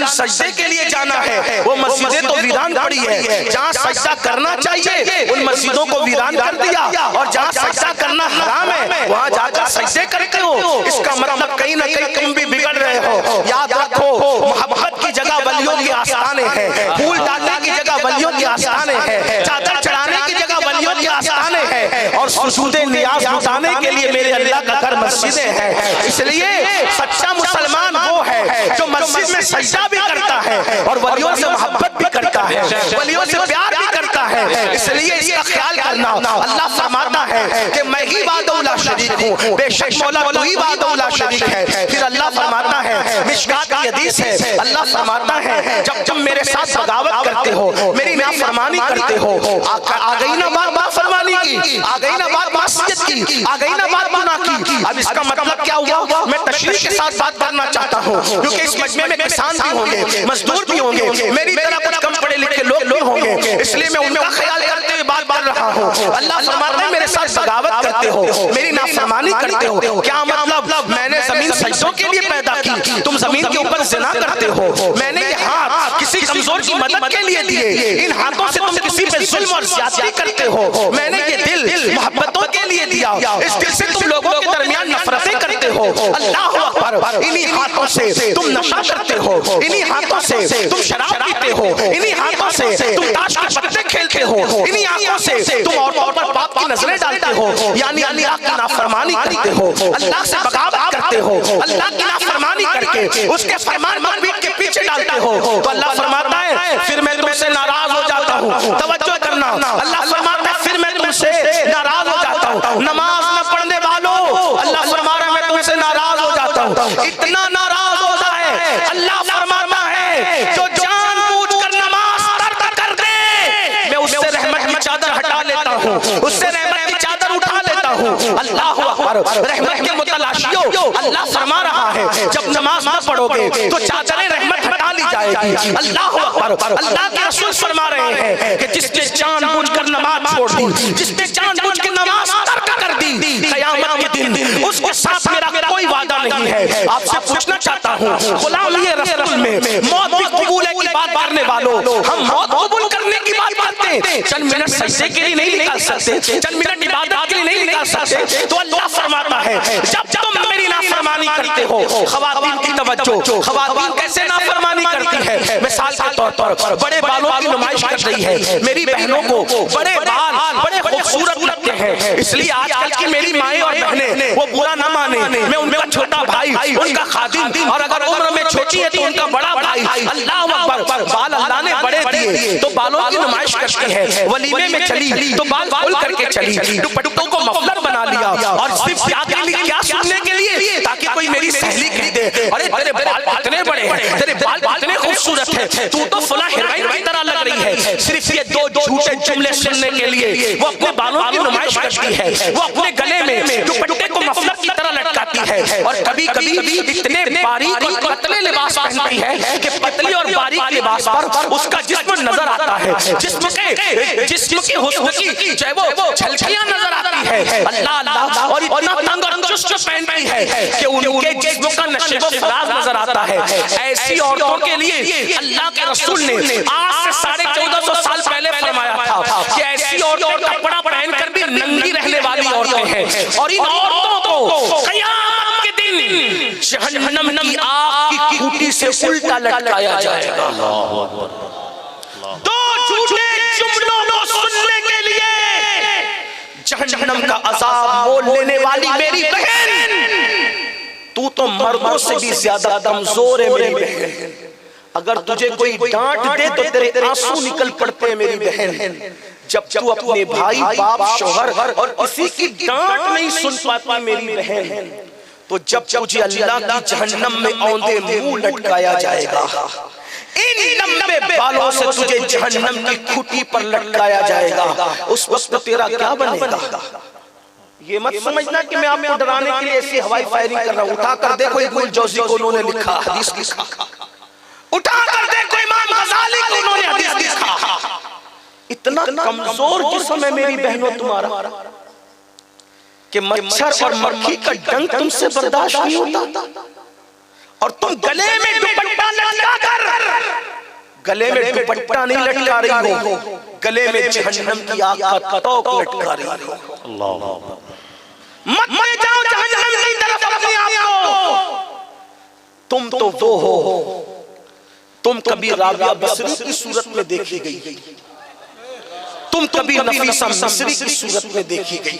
سجدے کے لیے جانا ہے وہ مسجدیں تو ویران پڑی ہے, جہاں سجدہ کرنا چاہیے ان مسجدوں کو ویران کر دیا, اور جہاں سجدہ کرنا حرام ہے وہاں جا کر سجدے کرتے ہو. اس کا مطلب کہیں نہ کہیں تم بھی بگڑ رہے ہو. یاد رکھو محبت کی جگہ ولیوں کے آستانے ہیں, پھول ڈالنے کی جگہ ولیوں کے آستانے ہیں, چادر چڑھانے کی جگہ ولیوں کے آستانے ہیں, اور سجود نیاز لٹانے کے لیے میرے اللہ کا گھر مسجدیں ہیں. اس لیے سچا مسلمان وہ ہے جو مسجد میں سجدہ بھی کرتا ہے اور ولیوں سے محبت بھی کرتا ہے, ولیوں سے پیار بھی کرتا ہے. اس لیے اس کا خیال کرنا. اللہ فرماتا ہے کہ میں ہی وحدہ لا شریک ہوں, بے شک مولا تو ہی وحدہ لا شریک ہے. پھر اللہ فرماتا ہے, مشکات کی حدیث ہے, اللہ فرماتا ہے جب تم میرے ساتھ بغاوت کرتے ہو, میری نافرمانی کرتے ہو, آ گئی نا بات نافرمانی کی, آ گئی نا بات معصیت کی, آ گئی نا بات گناہ کی. اب اس کا مطلب کیا ہوا, میں تشریح کے ساتھ بات کرنا چاہتا ہوں کیونکہ اس مجمع میں کسان بھی ہوں گے, مزدور بھی ہوں گے, میری طرح کچھ کم پڑھے لکھے لوگ بھی ہوں گے, اس لیے میں ان کا خیال کرتے ہوئے بات کر رہا ہوں. اللہ فرماتا ہے میرے ساتھ بغاوت کرتے ہو, میری نافرمانی کرتے ہو. کیا مطلب؟ میں نے زمین سجدوں کے لیے پیدا کی, تم زمین کے اوپر زنا کرتے ہو. میں نے یہ ہاتھ کسی کمزور کی مدد کے لیے دیے, ان ہاتھوں سے تم کسی پہ ظلم اور زیادتی کرتے ہو. میں نے یہ دل محبتوں کے لیے دیا, اس دل سے تم لوگوں کے درمیان نفرتیں کرتے ہو. اللہ اکبر. انہی ہاتھوں سے تم نشہ کرتے ہو, انہی ہاتھوں سے تم شراب پیتے ہو, انہی ہاتھوں سے تم تاش کے پتے کھیلتے ہو, انہی آنکھوں سے تم عورتوں پر پاپ کی نظریں ڈالتے ہو, یعنی اللہ کی نافرمانی کرتے ہو, اللہ سے بغاوت کرتے ہو, اللہ کی نافرمانی کر کے اس کے فرمان مطابق کے پیچھے ڈالتے ہو. تو اللہ فرماتا ہے پھر میں تم سے ناراض ہو جاتا ہوں. توجہ کرنا, اللہ فرماتا ہے پھر میں تم سے ناراض ہو جاتا ہوں. نماز نہ پڑھنے والوں, اللہ فرما رہا ہے میں تم سے ناراض ہو جاتا ہوں. اتنا ناراض ہوتا ہے, اللہ فرماتا ہے جو جان بوجھ کر نماز ترک کر دے میں اس سے رحمت کی چادر ہٹا لیتا ہوں, اس سے رحمت کی چادر اٹھا لیتا ہوں. اللہ اکبر. رحمت کے متلاشیوں, اللہ فرما رہا ہے جب نماز نہ پڑھو گے تو چادر رحمت ہٹا لی جائے گی. اللہ اکبر. اللہ کے رسول فرما رہے ہیں کہ جس نے جان بوجھ کر نماز چھوڑ دی, جس نے جان بوجھ کے نماز ترک کر دی, قیامت کے دن اس کے ساتھ میرا کوئی وعدہ نہیں ہے. آپ سے پوچھنا چاہتا ہوں, غلامی رسول میں موت بھی قبول ہے کی بات کرنے والوں, ہم موت قبول کرنے کی بات کرتے ہیں, چند منٹ سجدے کے لیے نہیں نکال سکتے, چند منٹ عبادت کے لیے نہیں نکال سکتے. تو اللہ فرماتا ہے جب تم میری نافرمانی کرتے ہو. خواتین کی توجہ, خواتین کیسے نافرمانی کرتی ہے؟ مثال کے طور پر بڑے بالوں کی نمائش کر رہی ہے. میری بہنوں کو بڑے بال بڑے خوبصورت لگتے ہیں, اس لیے آج کل کی میری مائیں اور بہنیں وہ برا نہ مانے, میں ان کا چھوٹا بھائی, ان کا خادم, اور اگر عمر میں چھوٹی ہے تو ان کا بڑا بھائی. اللہ اکبر. بال اللہ نے بڑے دیے تو بالوں کی نمائش کرتی ہے. ولیمے میں چلی تو بال کھول کر کے چلی, دوپٹوں کو مفلر بنا لیا, اور صرف کیا سننے کے لیے تاکہ کوئی میری سہیلی خریدے, ارے تیرے بال اتنے بڑے ہیں, تیرے بال اتنے خوبصورت ہیں, تو فلاں ہیروئن کی طرح لگ رہی ہے. صرف یہ دو جھوٹے جملے سننے کے لیے وہ اپنے بالوں کی نمائش کرتی ہے, وہ اپنے گلے میں دوپٹے کو مفلر کی طرح لٹکاتی ہے, اور کبھی کبھی اتنے باریک اور پتلے لباس پہنتی ہے کہ پتلی اور باریک لباس پر اس کا جسم نظر آتا ہے, جسم کی حسن کی جو ہے وہ جھلکیاں نظر آتی ہے. اللہ اللہ. اور اتنا تنگ اور چست پہنتی ہے کہ ان کے جسم کا نشیب و فراز نظر آتا ہے. ایسی عورتوں کے لیے اللہ کے رسول نے آج سے 1450 سال پہلے فرمایا تھا کہ ایسی عورتیں کپڑا پہن کر بھی ننگی رہنے والی عورتیں ہیں, اور ان عورتوں کو قیامت کے دن جہنم کی آگ کی کھوٹی سے الٹا لٹکایا جائے گا. دو جھوٹے جملوں کو سننے کے لیے جہنم کا عذاب مول لینے والی میری بہن, تو مردوں سے بھی زیادہ کمزور ہے میری بہن. اگر تجھے کوئی ڈانٹ دے تو تیرے آنسو نکل پڑتے ہیں میری بہن. جب تو اپنے بھائی, باپ, شوہر اور کسی کی ڈانٹ نہیں سن پاتی میری بہن, تو جب تجھے اللہ کی جہنم میں اوندے منہ لٹکایا جائے گا, ان لمبے بالوں سے تجھے جہنم کی کھوٹی پر لٹکایا جائے گا, اس وقت تیرا کیا بنے گا؟ یہ مت سمجھنا کہ میں آپ کو ڈرانے کے لیے ایسی ہوائی فائرنگ کر رہا ہوں. اٹھا کر دیکھو ابن جوزی کو انہوں نے لکھا, حدیث لکھا. اٹھا کر دیکھو امام غزالی کو انہوں نے حدیث لکھا. اتنا کمزور جسم ہے میری بہنوں تمہارا کہ مچھر اور مکھی کا ڈنگ تم سے برداشت نہیں ہوتا, اور تم گلے میں دوپٹہ لٹکا کر, گلے میں دوپٹہ نہیں لٹکا رہی ہو, گلے میں جہنم کی آگ کا توق لٹکا رہی ہو. اللہ. مت لے جاؤ جہنم کی طرف اپنے آپ کو. تم تو وہ ہو, تم کبھی رابعہ بصری کی صورت میں دیکھی گئی, تم کبھی نفیسہ مصری کی صورت میں دیکھی گئی.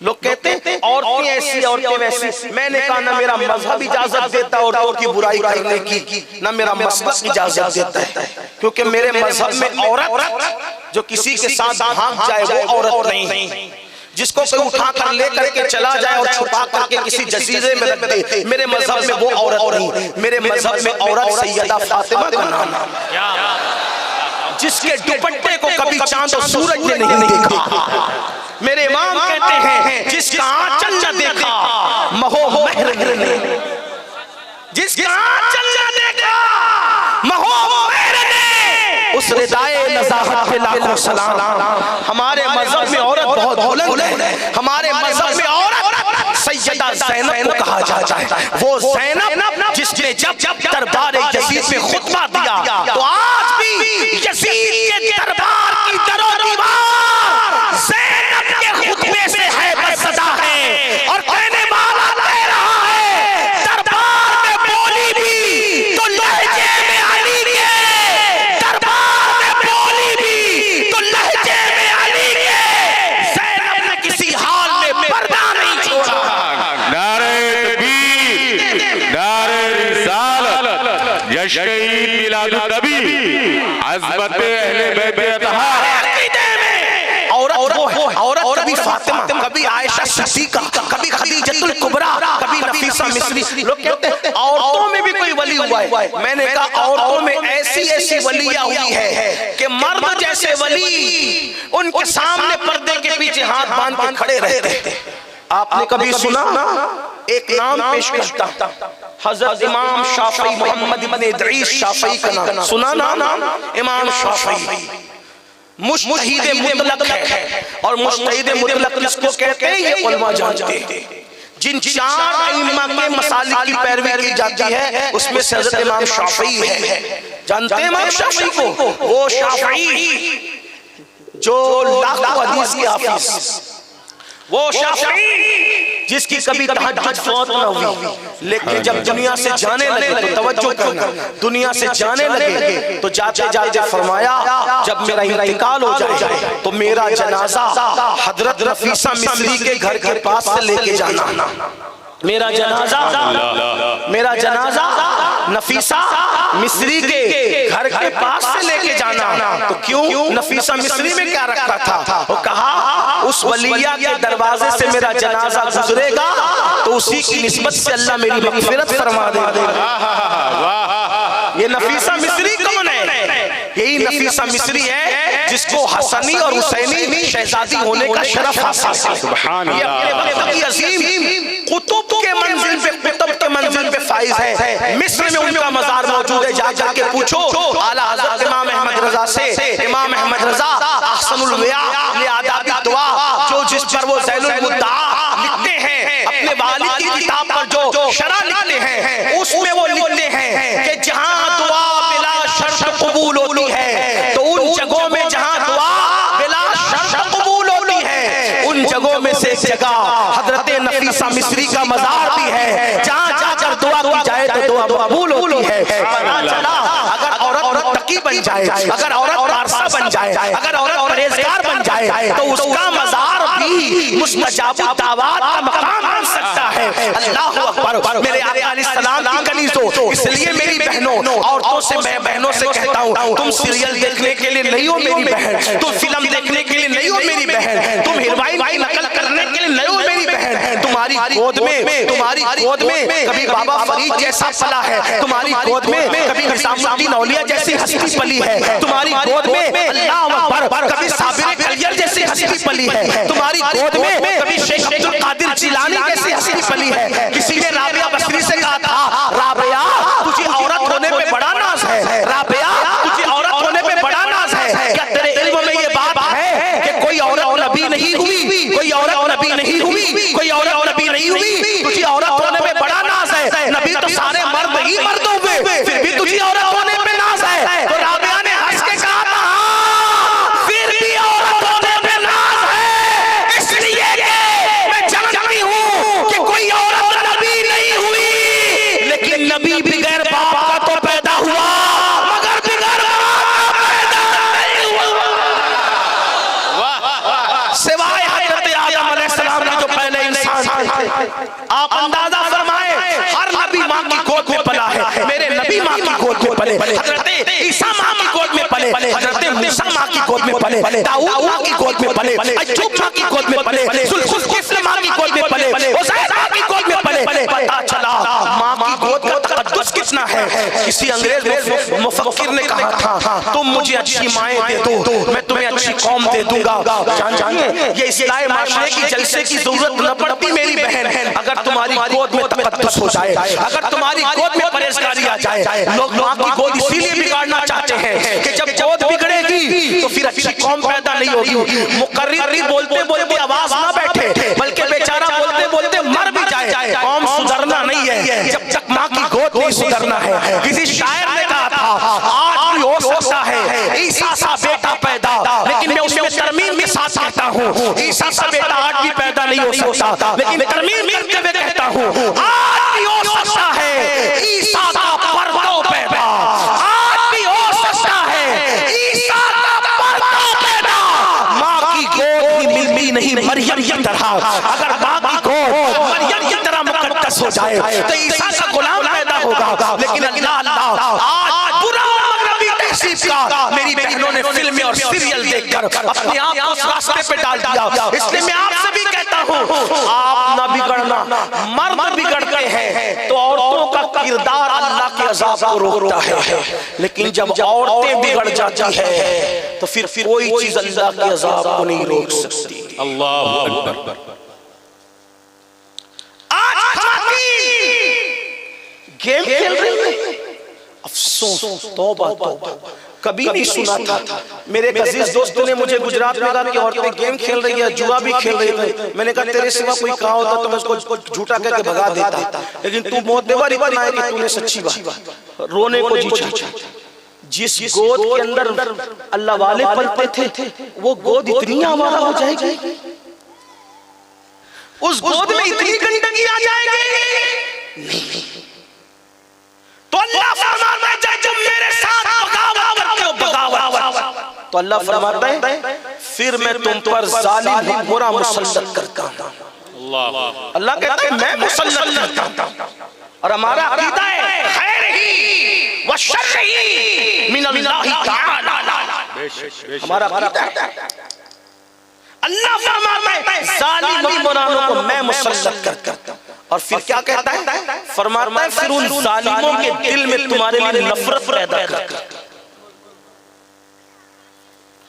لوگ کہتے ہیں عورتیں ایسی عورتیں ویسی. میں نے کہا نہ میرا مذہب اجازت دیتا ہے عورتوں کی برائی کرنے کی, نہ میرا مسلک اجازت دیتا ہے, کیونکہ میرے مذہب میں عورت جو کسی کے ساتھ بھاگ جائے وہ عورت نہیں. جس کو کوئی اٹھا کر لے کر کے چلا جائے اور چھپا کر کے کسی جزیرے میں رکھ دے, میرے مذہب میں وہ عورت نہیں. میرے مذہب میں عورت سیدہ فاطمہ کا نام ہے, جس کے دوپٹے کو کبھی چاند و سورج نے نہیں دیکھا. میرے امام کہتے ہیں جس کا آنچل نہ دیکھا مہو مہر نے, جس کا آنچل نہ دیکھا مہو مہر نے, اس نے ندائے نزاہت پہ لاکھوں سلام. ہمارے مذہب میں عورت بہت بلند ہے. ہمارے مذہب میں عورت سیدہ زینب کو کہا جاتا ہے. وہ زینب جس نے جب دربار یزید میں خطبہ دیا تو آج بھی یزید کے دربار کی در و دیوار زینب کے خطبے سے ہیبت زدہ ہے. اور کہنے والا کہہ رہا ہے دربار میں بولی بھی تو لہجے میں علی کے, دربار میں بولی بھی تو لہجے میں علی کے. زینب نے کسی حال میں پردہ نہیں چھوڑا. نعرہ تکبیر, نعرہ رسالت, جشن میلاد النبی, عظمت اہل بیت اطہار. عورت کبھی فاطمہ, کبھی عائشہ صدیقہ, کبھی خدیجۃ الکبریٰ, کبھی نفیسہ مصری. لوگ کہتے ہیں عورتوں میں بھی کوئی ولی ہوا ہے. میں نے کہا عورتوں میں ایسی ولیہ ہوئی ہے کہ مرد جیسے ولی ان کے سامنے پردے کے پیچھے ہاتھ باندھ کے کھڑے رہتے. آپ نے کبھی سنا؟ ایک نام پیش کرتا, حضرت امام شافعی, محمد بن ادریس شافعی کا نام سنا نا؟ امام شافعی مجتہد مطلق ہے, اور مجتہد مطلق کس کو کہتے ہیں یہ علماء جانتے ہیں. جن 4 ائمہ کے مسالک کی پیروی کی جاتی ہے اس میں سے حضرت امام شافعی ہے. جانتے ہیں امام شافعی کو؟ وہ شافعی جو لاکھوں حدیث کے حافظ, وہ شافعی جس کی کبھی تہجد فوت نہ ہوئی, لیکن جب دنیا سے جانے لگے, تو توجہ کرنا, دنیا سے جانے لگے تو جاتے جاتے فرمایا جب میرا انتقال ہو جائے تو میرا جنازہ حضرت نفیسہ مصری کے گھر کے پاس سے لے کے جانا. میرا جنازہ نفیسہ مصری کے گھر کے پاس سے لے کے جانا. تو کیوں؟ نفیسہ مصری میں کیا رکھا تھا؟ وہ کہا اس ولیہ کے دروازے سے میرا جنازہ گزرے گا تو اسی کی نسبت سے اللہ میری مغفرت فرما دے گا. یہ نفیسہ مصری کون ہے؟ یہی نفیسہ مصری ہے جس کو حسنی اور حسینی شہزادی ہونے کا شرف حاصل ہے. یہ اپنے وقت کی عظیم قطب کے منزل پہ, قطب کے منزل پہ فائز ہے. مصر میں ان کا مزار موجود ہے, جا کر کے پوچھو اعلیٰ حضرت امام احمد رضا سے. امام احمد رضا احسن الویاء لآداب الدعاء, جو جس پر وہ ذیل المدعا لکھتے ہیں, اپنے والد کی کتاب پر جو شرح لکھتے ہیں اس میں وہ لکھتے ہیں کہ جہاں دعا بلا شرط قبول ہوتی ہے تو ان جگہوں میں جہاں دعا بلا شرط قبول ہوتی ہے ان جگہوں میں سے جگہ حضرت نفیسہ مصری کا مزار بھی ہے, جہاں جا کر دعا کی جائے تو دعا قبول ہوتی ہے. پتہ چلا اگر عورت تقی بن جائے, اگر عورت پارسا بن جائے, اگر عورت پرہیزگار بن جائے تو اس کا مزار بھی مستجاب الدعوات کا مقام بن سکتا ہے. اللہ اکبر. میرے آقا علیہ السلام کی کنیزوں, اس لیے میری بہنوں, عورتوں سے میں بہنوں سے کہتا ہوں, تم سیریل دیکھنے کے لیے نہیں ہو میری بہن, تم فلم دیکھنے کے لیے نہیں ہو میری بہن, تم ہیروئن کی نقل کرنے کے لیے نہیں ہو میری بہن. تمہاری گود میں کبھی بابا فرید جیسا پلا ہے, تمہاری گود میں کبھی نظام الدین اولیاء جیسی ہستی پلی ہے, تمہاری گود میں اللہ اکبر کبھی صابر کلیل جیسی ہستی پلی ہے, تمہاری گود میں کبھی شیخ عبد القادر جیلانی جیسی ہستی پلی ہے. کسی نے رابعہ بصری سے کہا تھا, رابعہ تجھے عورت ہونے پہ بڑا ناز ہے, رابعہ تجھے عورت ہونے پہ بڑا ناز ہے. کیا تیرے علم میں یہ بات ہے کہ کوئی عورت نبی نہیں ہوئی, کوئی عورت نبی نہیں ہوئی, کوئی عورت نبی نہیں ہوئی, تجھے عورت ہونے پہ بڑا ناز ہے. نبی تو سارے مرد ہی مرد ہوئے, پھر بھی تجھے عورت ہونے پہ ناز ہے. تو رابعہ نے ہنس کے کہا تھا, پھر بھی عورت ہونے پہ ناز ہے, اس لیے کہ میں جانتی ہوں کہ کوئی عورت نبی نہیں ہوئی, لیکن نبی بغیر باپ کا تو پیدا ہوا, مگر بغیر باپ کا پیدا نہیں ہوا. سوائے حضرت آدم علیہ السلام نے جو پہلے انسان تھے. آپ اندازہ فرمائیں, ہر نبی ماں کی گود میں پلا ہے. میرے نبی ماں کی گود میں پلے, حضرت عیسیٰ ماں کی گود میں پلے, حضرت موسیٰ ماں کی گود میں پلے, داؤد ماں کی گود میں پلے, ایوب ماں کی گود میں پلے, ذوالکفل ماں کی گود میں پلے, عزیر ماں کی گود میں پلے. پتہ چلا ماں کی گود کا تقدس کتنا ہے. کسی انگریز مفکر نے کہا تھا, تم مجھے اچھی مائیں دے دو, میں تمہیں اچھی قوم دے دوں گا. جانیے یہ اصلاح معاشرے کی جلسے کی ضرورت نہ پڑتی میری بہن, اگر تمہاری گود میں تقدس ہو جائے, اگر تمہاری گود میں پرہیزگاری آ جائے. لوگ ماں کی گود اسی لیے بگاڑنا چاہتے ہیں کہ جب گود بگڑے کی تو پھر اچھی قوم پیدا نہیں ہوگی. مقرر بھی بولتے بولتے آواز نہ بیٹھے بلکہ بیچارہ بولتے بولتے مر بھی جائے. قوم سدھرنا نہیں ہے جب تک ماں کی گود نہیں سدھرنا ہے. کسی شاعر نے کہا تھا آج بھی ہو سکتا ہے عیسیٰ سا بیٹا پیدا, لیکن میں اس میں ترمیم کے ساتھ کہتا ہوں عیسیٰ سا بیٹا آج بھی پیدا نہیں ہو سکتا, لیکن ترمیم کرتے ہوئے کہتا ہوں آج بھی ہو سکتا ہے عیسیٰ کا پردہ پیدا, آج بھی ہو سکتا ہے عیسیٰ کا پردہ پیدا. ماں کی گود بھی ملتی نہیں مریم کی طرح, اگر ماں کی گود مریم کی طرح مقدس ہو جائے تو عیسیٰ کا غلام پیدا ہوگا. لیکن اللہ آج برا مغربی تہذیب کا میری بہنوں نے فلمیں اور سیریل دیکھ کر اپنے آپ کو اس راستے پہ ڈال دیا. اس لیے میں آپ سے بھی کہتا ہوں آپ نہ بگڑنا, مرد بگڑتے ہیں تو عورتوں کا کردار اللہ کے عذاب کو روکتا ہے, لیکن جب عورتیں بگڑ جاتی ہیں تو پھر کوئی چیز اللہ کے عذاب کو نہیں روک سکتی. اللہ اکبر. آج خواتین گیم کھیل رہی ہیں, افسوس توبہ توبہ کبھی نہیں سنا تھا. میرے ایک عزیز دوستوں نے مجھے گجرات میں کہا کہ عورتیں گیم کھیل رہی ہیں, جوا بھی کھیل رہی ہیں. میں نے کہا تیرے سوا کوئی کہا ہوتا تو میں اس کو جھوٹا کہہ کے بھگا دیتا, لیکن تو موتبر اتنا ہے کہ تو نے سچی بات رونے کو جی چاہتا. جس گود کے اندر اللہ والے پلتے تھے وہ گود اتنی آوارہ ہو جائے گی, اس گود میں اتنی گندگی آ جائے گی. تو اللہ فرماتا ہے جب میرے ساتھ بغاوت کرتے ہو بغاوت, تو اللہ فرماتا ہے پھر میں تم پر ظالم برا مسلط کرتا ہوں. اللہ کہتا ہے میں مسلط کرتا ہوں. اور ہمارا عقیدہ ہے خیر ہی و شر ہی من اللہ تعالی. ہمارا عقیدہ ہے اللہ فرماتا ہے ظالم حکمرانوں کو میں مسلط کرتا ہوں. اور پھر کیا کہتا ہے, فرماتا ہے پھر ان ظالموں کے دل میں تمہارے لیے نفرت پیدا کرتا ہوں.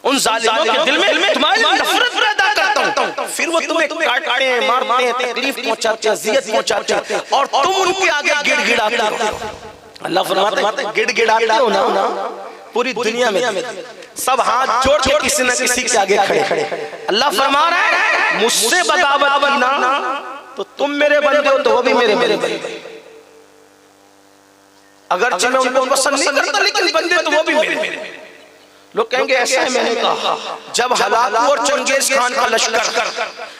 ان ظالموں کے دل میں تمہارے لیے نفرت پیدا کرتا ہوں. پھر وہ تمہیں کاٹتے ہیں, مارتے ہیں, تکلیف پہنچاتے ہیں, اذیت پہنچاتے ہیں, اور تم ان کے آگے گڑ گڑاتے ہو. اللہ فرماتا ہے گڑ گڑاتے ہو نا پوری دنیا میں سب ہاتھ جوڑ کے کسی نہ کسی کے آگے کھڑے. اللہ فرما رہا ہے مجھ سے بغاوت کرنا تو تم میرے بندے ہو تو وہ بھی میرے بندے. اگرچہ میں ان کو پسند نہیں کرتا لیکن بندے تو وہ بھی میرے. لوگ کہیں گے ایسا ہے, میں نے کہا جب ہلاکو اور چنگیز خان کا لشکر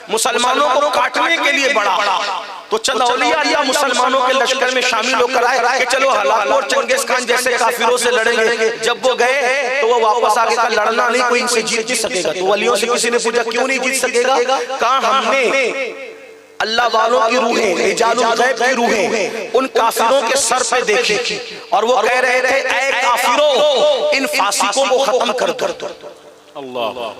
مسلمانوں کو کاٹنے کے لیے بڑھا تو چند اولیاء اللہ مسلمانوں کے لشکر میں شامل ہو کر آئے کہ چلو ہلاکو اور چنگیز خان جیسے کافروں سے لڑیں گے. جب وہ گئے تو وہ واپس آگے کا لڑنا نہیں, کوئی ان سے جیت نہیں سکے گا. تو ولیوں سے کسی نے پوچھا کیوں نہیں جیت سکے گا, کہا ہم نے اللہ والوں کی روحیں, رجال الغیب کی روحیں ان کافروں کے سر پہ دیکھی اور وہ کہہ رہے تھے اے کافروں ان فاسقوں کو ختم کر دو.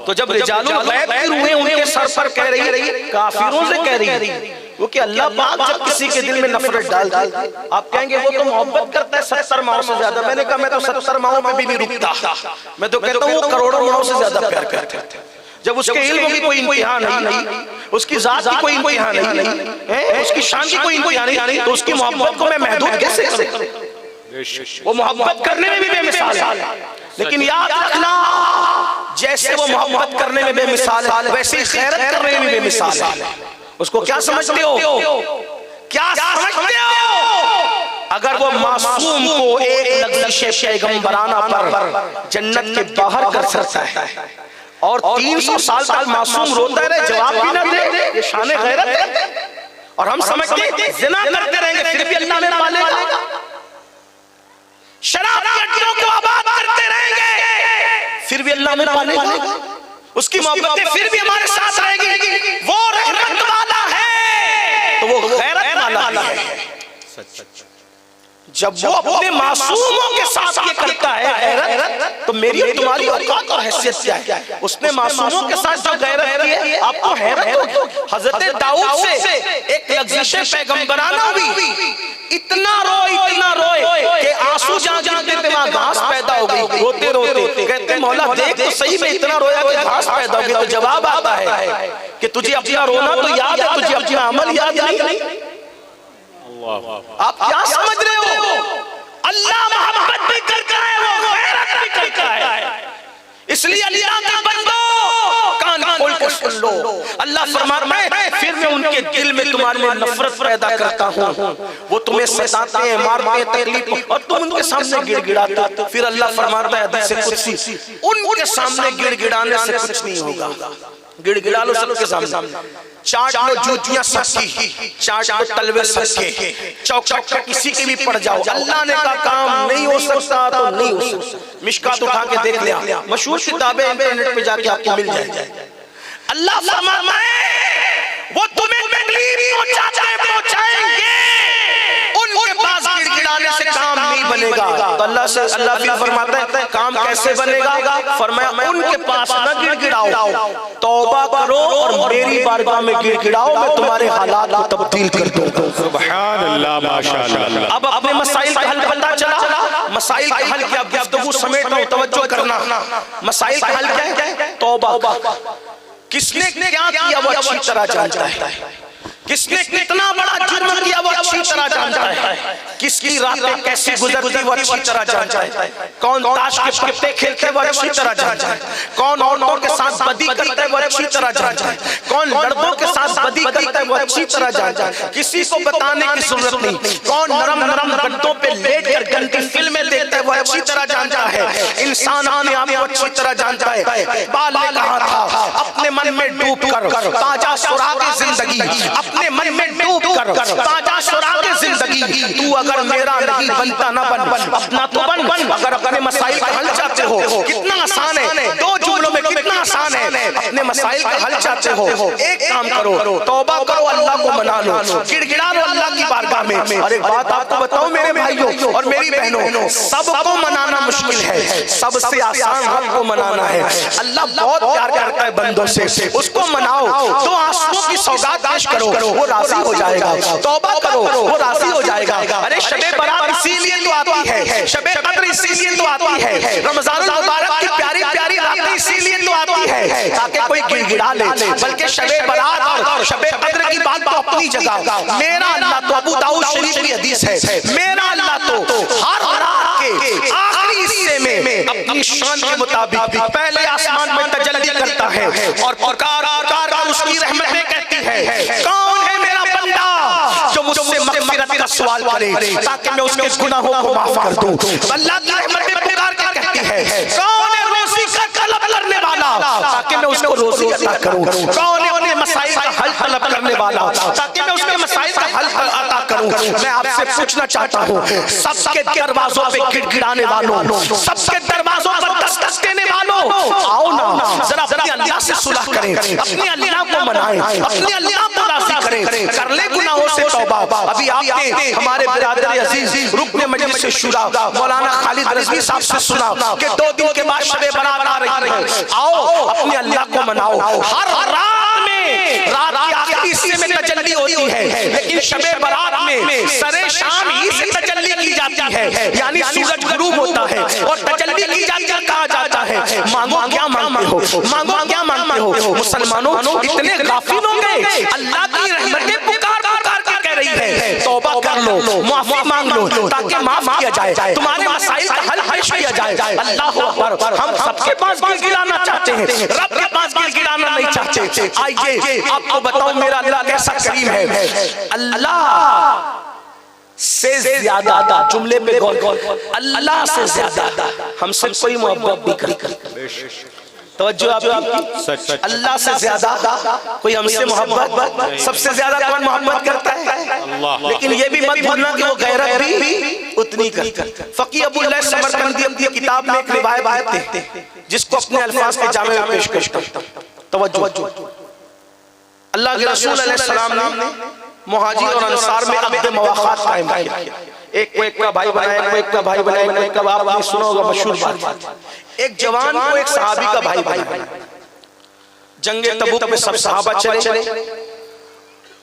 تو جب رجال الغیب کی روحیں ان کے سر پر کہہ رہی, کافروں سے کہہ رہی, وہ کہ اللہ پاک جب کسی کے دل میں نفرت ڈال دی, آپ کہیں گے وہ تو محبت کرتا ہے 70 ماہوں سے زیادہ. میں نے کہا میں تو 70 ماہوں میں بھی نہیں رکتا, میں تو کہتا ہوں وہ کروڑوں ماہوں سے زیادہ پیار کرتے ہیں. جب اس کے علم کی کوئی امتحان نہیں, اس کی ذات کی کوئی امتحان نہیں, اس کی شان کی کوئی امتحان نہیں, تو اس کی محبت کو میں محدود کیسے کروں. وہ محبت کرنے میں بھی بے مثال ہے, لیکن یاد رکھنا جیسے وہ محبت کرنے میں بے مثال ہے ویسے ہی خیرت کرنے میں بھی بے مثال ہے. اس کو کیا سمجھتے ہو, کیا سمجھتے ہو؟ اگر وہ معصوم کو ایک لغزش پیغمبرانہ پر جنت کے باہر کر سکتا ہے اور 300 سال تک معصوم روتا رہے جواب بھی نہ دے, یہ شان غیرت ہے. اور ہم سمجھتے ہیں زنا کرتے رہیں گے پھر بھی اللہ میں پالے گا, شراب کی ہڈیوں کو آباد کرتے رہیں گے پھر بھی اللہ میں پالے گا, اس کی محبتیں پھر بھی ہمارے ساتھ رہے گی. وہ رحمت والا ہے تو وہ غیرت والا ہے. جب وہ اپنے معصوموں کے ساتھ یہ کرتا ہے غیرت, تو میری اور تمہاری اوقات اور حیثیت کیا ہے. اس نے معصوموں کے ساتھ جو غیرت کی ہے آپ کو حیرت ہوگی. حضرت داؤد سے ایک لغزش پیغمبرانہ ہوئی, اتنا روئے کہ آنسو جہاں گرتے تھے وہاں گھاس پیدا ہو گئی. روتے روتے کہتے مولا دیکھ تو صحیح میں اتنا رویا کہ گھاس پیدا ہو گئی. تو جواب آتا ہے کہ تجھے اپنا رونا تو یاد ہے, تجھے اپنا عمل یاد نہیں. آپ کیا سمجھ رہے ہو, اللہ محبت بھی کرتا ہے, وہ غیرت بھی کرتا ہے. اس لیے اللہ کے بندو کان کھول کے سن لو، اللہ فرماتا ہے پھر میں ان کے دل میں تمہارے لیے نفرت پیدا کرتا ہوں، وہ تمہیں ستاتے ہیں، مارتے ہیں، تکلیف، اور تم ان کے سامنے گڑ گڑاتے، پھر اللہ فرماتا ہے حدیث قدسی ان کے سامنے گڑ گڑانے سے کچھ نہیں ہوگا، گڑ گڑا لو سب کے سامنے، چاٹ لو جوتیاں سب کی، چاٹ لو تلوے سب کے، چوک چوک کسی کی بھی پڑ جاؤ، اللہ نے کہا کام نہیں ہو سکتا تو نہیں ہو سکتا۔ مشکات اٹھا کے دیکھ لیا، مشہور کتابیں انٹرنیٹ پہ جا کے آپ کو مل جائے۔ اللہ فرماتا ہے وہ تمہیں تکلیف پہنچائیں گے، ان کے پاس گڑ گڑانے سے کام نہیں بنے گا، تو اللہ پھر فرماتا ہے کام کیسے بنے گا؟ فرمایا ان کے پاس نہ گڑ گڑاؤ، توبہ کرو اور میری بارگاہ میں گڑ گڑاؤ، میں تمہارے حالات کو تبدیل کر دوں گا۔ سبحان اللہ، ماشاءاللہ۔ اب اپنے مسائل کا حل پتہ چلا، مسائل کا حل کیا؟ گفتگو سمیٹ رہا ہوں، توجہ کرنا۔ مسائل کا حل کیا ہے؟ توبہ۔ کس نے کیا کیا وہ اچھی طرح جانتا ہے، کس نے کتنا بڑا جرم کیا وہ اچھی طرح جانتا ہے، کس کی راتیں کیسے گزرتی وہ اچھی طرح جانتا ہے، کون تاش کے پتے کھیلتے وہ اچھی طرح جانتا ہے، کون عورتوں کے ساتھ بدی کرتا ہے وہ اچھی طرح جانتا ہے، کون لڑکوں کے ساتھ بدی کرتا ہے وہ اچھی طرح جانتا ہے، کسی کو بتانے کی ضرورت نہیں، کون نرم نرم گدوں پہ لیٹ کر گندی فلمیں دیکھتا ہے وہ اچھی طرح جانتا ہے، انسان اپنے آپ کو اچھی طرح جانتا ہے۔ اقبال نے کہا تھا اپنے من میں ڈوب کر تاجا سراغ زندگی، اپنے من میں ڈوب کر تاجا سراغ زندگی، تو اگر میرا نہیں بنتا نہ بن، اپنا تو بن۔ اگر اپنے مسائل کا حل چاہتے ہو، کتنا آسان ہے، دو جملوں میں کتنا آسان ہے، اپنے مسائل کا حل چاہتے ہو ایک کام کرو، توبہ کرو، اللہ کو منا لو، گڑ گڑا لو اللہ کی بارگاہ میں۔ اور ایک بات آپ کو بتاؤں میرے بھائیوں اور میری بہنوں، سب کو منانا مشکل ہے، سب سے آسان رب کو منانا ہے۔ اللہ بہت پیار کرتا ہے بندوں سے، اس کو مناؤ، دو آنسوؤں کی سوگات پیش کرو، وہ راضی ہو جائے گا، توبہ کرو وہ راضی ہو جائے گا۔ ارے شب برات اسی لیے تو آتی ہے، شب قدر اسی لیے تو آتی ہے، رمضان المبارک کی پیاری پیاری راتیں اسی لیے تو آتی ہے تاکہ کوئی گڑ گڑا لے، بلکہ شب برات اور شب قدر کی بات تو اپنی جگہ، میرا اللہ تو ابو داؤد شریف کی حدیث ہے، میرا اللہ تو ہر رات کے آخری حصے میں اپنی شان کے مطابق پہلے آسمان میں تجلی کرتا ہے اور پکار پکار کر اس کی رحمتیں کہتی ہے، کون ہے میرا بندہ جو مجھ سے مغفرت کا سوال کرے تاکہ میں اس کے گناہوں کو معاف کر دوں۔ اللہ کی رحمتیں پکار کے کہتی ہے، کون ہے روزی کا طلب کرنے والا تاکہ میں اس کو روزی عطا کروں، کون ہے اپنے مسائل کا حل طلب کرنے والا تاکہ میں اس کے مسائل کا حل عطا کروں۔ میں آپ سے پوچھنا چاہتا ہوں، سب کے دروازوں پہ گڑ گڑانے والوں، سب کے دروازوں پر دس دس دینے والوں، آؤ نا ذرا اپنے اللہ سے صلح کریں، اپنے اللہ کو منائیں، اپنے اللہ کو راضی کریں، کر لیں گناہوں سے توبہ۔ ابھی آپ نے ہمارے برادر عزیز رکن مجلس شورا مولانا خالد رضوی صاحب سے سنا کہ 2 دن کے بعد شب برات آ رہی ہے، آؤ اپنے اللہ کو مناؤ۔ ہر رات میں رات کے آخری حصے میں تجلی ہوتی ہے، لیکن شب برات میں سرے شام ہی سے تجلی کی جاتی ہے، یعنی سورج غروب ہوتا ہے اور تجلی کی جاتی ہے، کہا جاتا ہے مانگو کیا مانگتے ہو، مانگو کیا مانگتے ہو۔ مسلمانوں اتنے غافل ہو گئے، اللہ کی رحمتیں پکار پکار کے کہہ رہی ہے توبہ کر لو، معافی مانگ لو تاکہ معاف کیا جائے، تمہارے مسائل کا حل پیش کیا جائے۔ اللہ اکبر، ہم سب کے پاس گڑ گڑانا چاہتے ہیں، رب کے پاس گڑ گڑانا نہیں چاہتے۔ آئیے آپ کو بتاؤں میرا اللہ کیسا کریم ہے، اللہ سے زیادہ، جملے پہ غور، اللہ سے زیادہ ہم سے کوئی محبت نہیں کرتا۔ توجہ آپ کی، اللہ سے زیادہ کوئی ہم سے محبت، سب سے زیادہ کون محبت کرتا ہے؟ لیکن یہ بھی مت بھولنا کہ وہ غیرت بھی اتنی کرتا ہے۔ فقیہ ابو اللہ سمرقندی اپنی کتاب میں ایک روایت دیتے ہیں جس کو اپنے الفاظ کے جامع میں پیش کرتا ہوں۔ توجہ، اللہ کے رسول علیہ السلام نے مہاجر اور انصار میں عقد مواخات قائم کیا، ایک کو ایک کا بھائی بنایا، ایک کو ایک کا بھائی بنایا، ایک کا آپ نے سنا ہوگا مشہور بات، ایک جوان کو ایک صحابی کا بھائی بنایا۔ جنگ تبوک میں سب صحابہ چلے،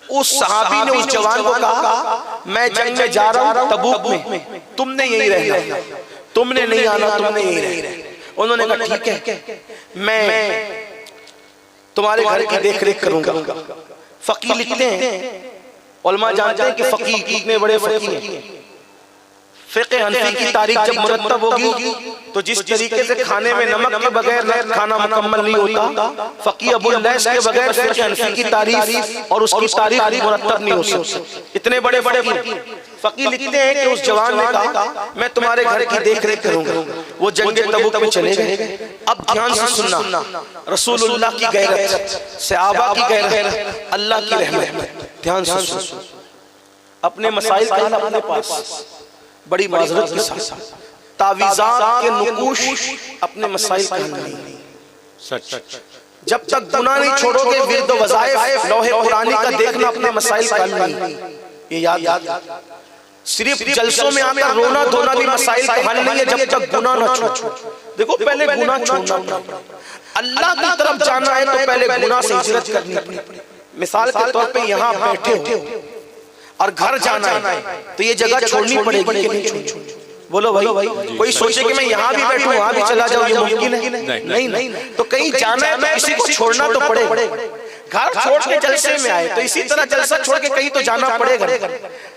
اس صحابی نے اس جوان کو کہا میں جنگ میں جا رہا ہوں تبوک میں، تم نے یہی رہنا، تم نے نہیں آنا، تم نے یہی رہنا۔ انہوں نے کہا ٹھیک ہے، میں تمہارے گھر کی دیکھ ریکھ کروں گا۔ فقی لکھتے ہیں، علماء جانتے ہیں کہ فقی کتنے بڑے فقی ہیں۔ فقہ حنفی کی تاریخ جب مرتب ہوگی تو جس طریقے سے کھانے میں نمک کے بغیر کھانا مکمل نہیں ہوتا، فقی ابو اللیث کے بغیر فقہ حنفی کی تاریخ اور اس کی تاریخ مرتب نہیں ہو سکتی۔ اتنے بڑے بڑے فقی لکھتے ہیں کہ اس جوان نے کہا میں تمہارے گھر کی دیکھ ریکھ کروں گا۔ وہ جنگ تبوک میں چلے گئے۔ اب دھیان سے سننا، رسول اللہ کی غیرت، صحابہ کی غیرت، اللہ کی رحمت، دھیان سے سننا۔ اپنے مسائل کا حل اپنے پاس، بڑی معذرت کے ساتھ تعویذات کے نقوش اپنے مسائل کا حل نہیں۔ جب تک گناہ نہیں چھوڑو گے ورد و وظائف لوح قرآنی کا دیکھنا اپنے مسائل کا حل نہیں۔ یہ یاد، صرف جلسوں میں آ کر رونا دھونا بھی مسائل کا حل نہیں ہے جب تک گناہ نہ چھوڑو۔ دیکھو پہلے گناہ چھوڑنا پڑے، اللہ کی طرف جانا ہے تو پہلے گناہ سے ہجرت کرنی پڑے۔ مثال کے طور پہ یہاں بیٹھے ہو اور گھر جانا ہے تو یہ جگہ چھوڑنی پڑے گی کہ نہیں چھوڑنی؟ بولو بھائی، کوئی سوچے کہ میں یہاں بھی بیٹھوں وہاں بھی چلا جاؤں، یہ ممکن ہے؟ نہیں۔ تو کہیں جانا ہے تو کسی کو چھوڑنا تو پڑے گا۔ گھر چھوڑ کے جلسے میں آئے تو اسی طرح جلسہ چھوڑ کے کہیں تو جانا پڑے گا۔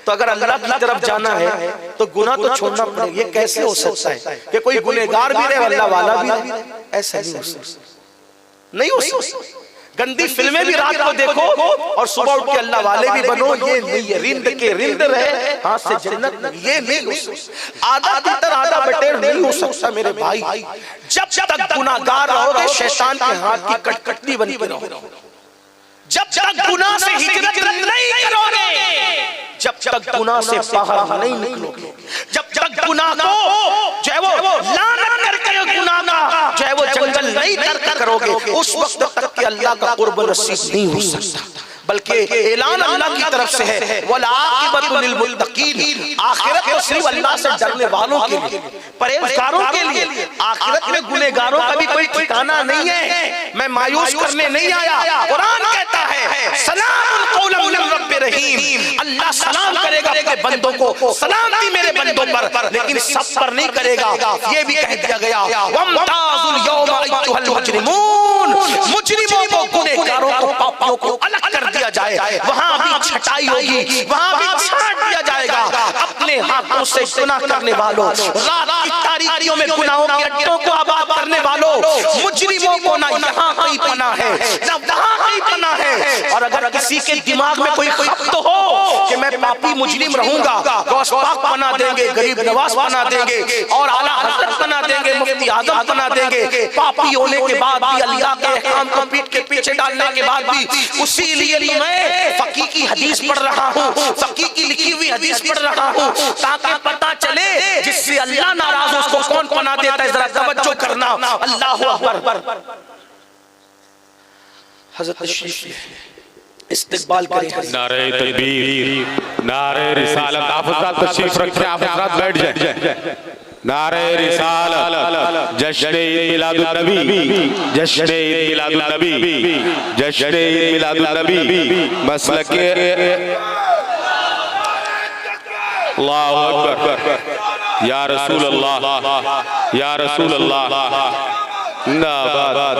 تو اگر اللہ کی طرف جانا ہے تو گناہ تو چھوڑنا پڑے گا۔ یہ کیسے ہو سکتا ہے کہ کوئی گنہگار بھی رہے اللہ والا بھی رہے؟ ایسا نہیں ہو سکتا، نہیں ہو سکتا۔ گندی فلمیں بھی رات کو دیکھو اور صبح اٹھ کے اللہ والے بھی بنو، یہ نہیں ہے۔ رند کے رند رہے ہاتھ سے جنت، یہ نہیں ہو سکتا۔ آدھا تیتر آدھا بٹیر نہیں ہو سکتا میرے بھائی۔ جب تک گناہگار رہو گے شیطان کے ہاتھ کی کٹکٹی بن کے رہو گے۔ جب تک گناہ سے ہجرت نہیں کرو گے، جب تک گناہ سے باہر نہیں نکلو گے، جب تک گناہ کو جو ہے وہ لعنت کر کے گناہ کا جو ہے وہ جنگل نہیں ترک کرو گے، اس وقت تک کہ اللہ کا قرب نصیب نہیں ہو سکتا۔ بلکہ اعلان اللہ کی طرف سے ہے وَالْعَاقِبَةُ لِلْمُتَّقِينَ، آخرت تو صرف اللہ سے ڈرنے والوں کے لیے، پرہیزگاروں کے لیے۔ آخرت میں گنہگاروں کا بھی کوئی ٹھکانہ نہیں ہے۔ میں مایوس کرنے نہیں آیا، قرآن کہتا ہے سلام قولا من رب رحیم، اللہ سلام کرے گا اپنے بندوں کو، سلامتی میرے بندوں پر، لیکن سب پر نہیں کرے گا۔ یہ بھی کہہ دیا گیا وَامْتَازُوا الْيَوْمَ أَيُّهَا الْمُجْرِمُونَ، مجرموں کو گنہگاروں کو پاپیوں کو الگ کر دیا جائے، وہاں بھی چھٹائی ہوگی، وہاں بھی چھاٹ دیا جائے گا۔ اپنے ہاتھوں سے گناہ کرنے والوں، رات کی تاریکیوں میں گناہوں کے اڈوں کو آباد کرنے والوں، مجرموں کو نہ یہاں کوئی پناہ ہے نہ وہاں کوئی پناہ ہے۔ اور اگر کسی کے دماغ میں کوئی خط ہو کہ میں پاپی مجرم رہوں گا، غوث پاک پناہ دیں گے، غریب نواز پناہ دیں گے، اور اعلیٰ حضرت پناہ دیں گے، مفتی اعظم پناہ دیں گے، پاپی ہونے کے بعد بھی اللہ کے احکام کو پیٹ کے پیچھے ڈالنے کے بعد بھی، اسی لیے میں فقی کی حدیث پڑھ رہا ہوں، فقی کی لکھی ہوئی حدیث پڑھ رہا ہوں، تاکہ پتہ چلے جس سے اللہ ناراض ہو اس کو کون پناہ دیتا ہے۔ ذرا توجہ کرنا، اللہ اکبر۔ حضرت تشریف استقبال کریں۔ نعرہ تکبیر، نعرہ رسالت۔ آپ حضرات تشریف رکھیں، آپ حضرات بیٹھ جائیں۔ نعرہ رسالت، جشن عید میلاد النبی، جشن عید میلاد النبی، جشن عید میلاد النبی، مسلک اللہ اکبر، یا رسول اللہ، یا رسول اللہ، زندہ آباد،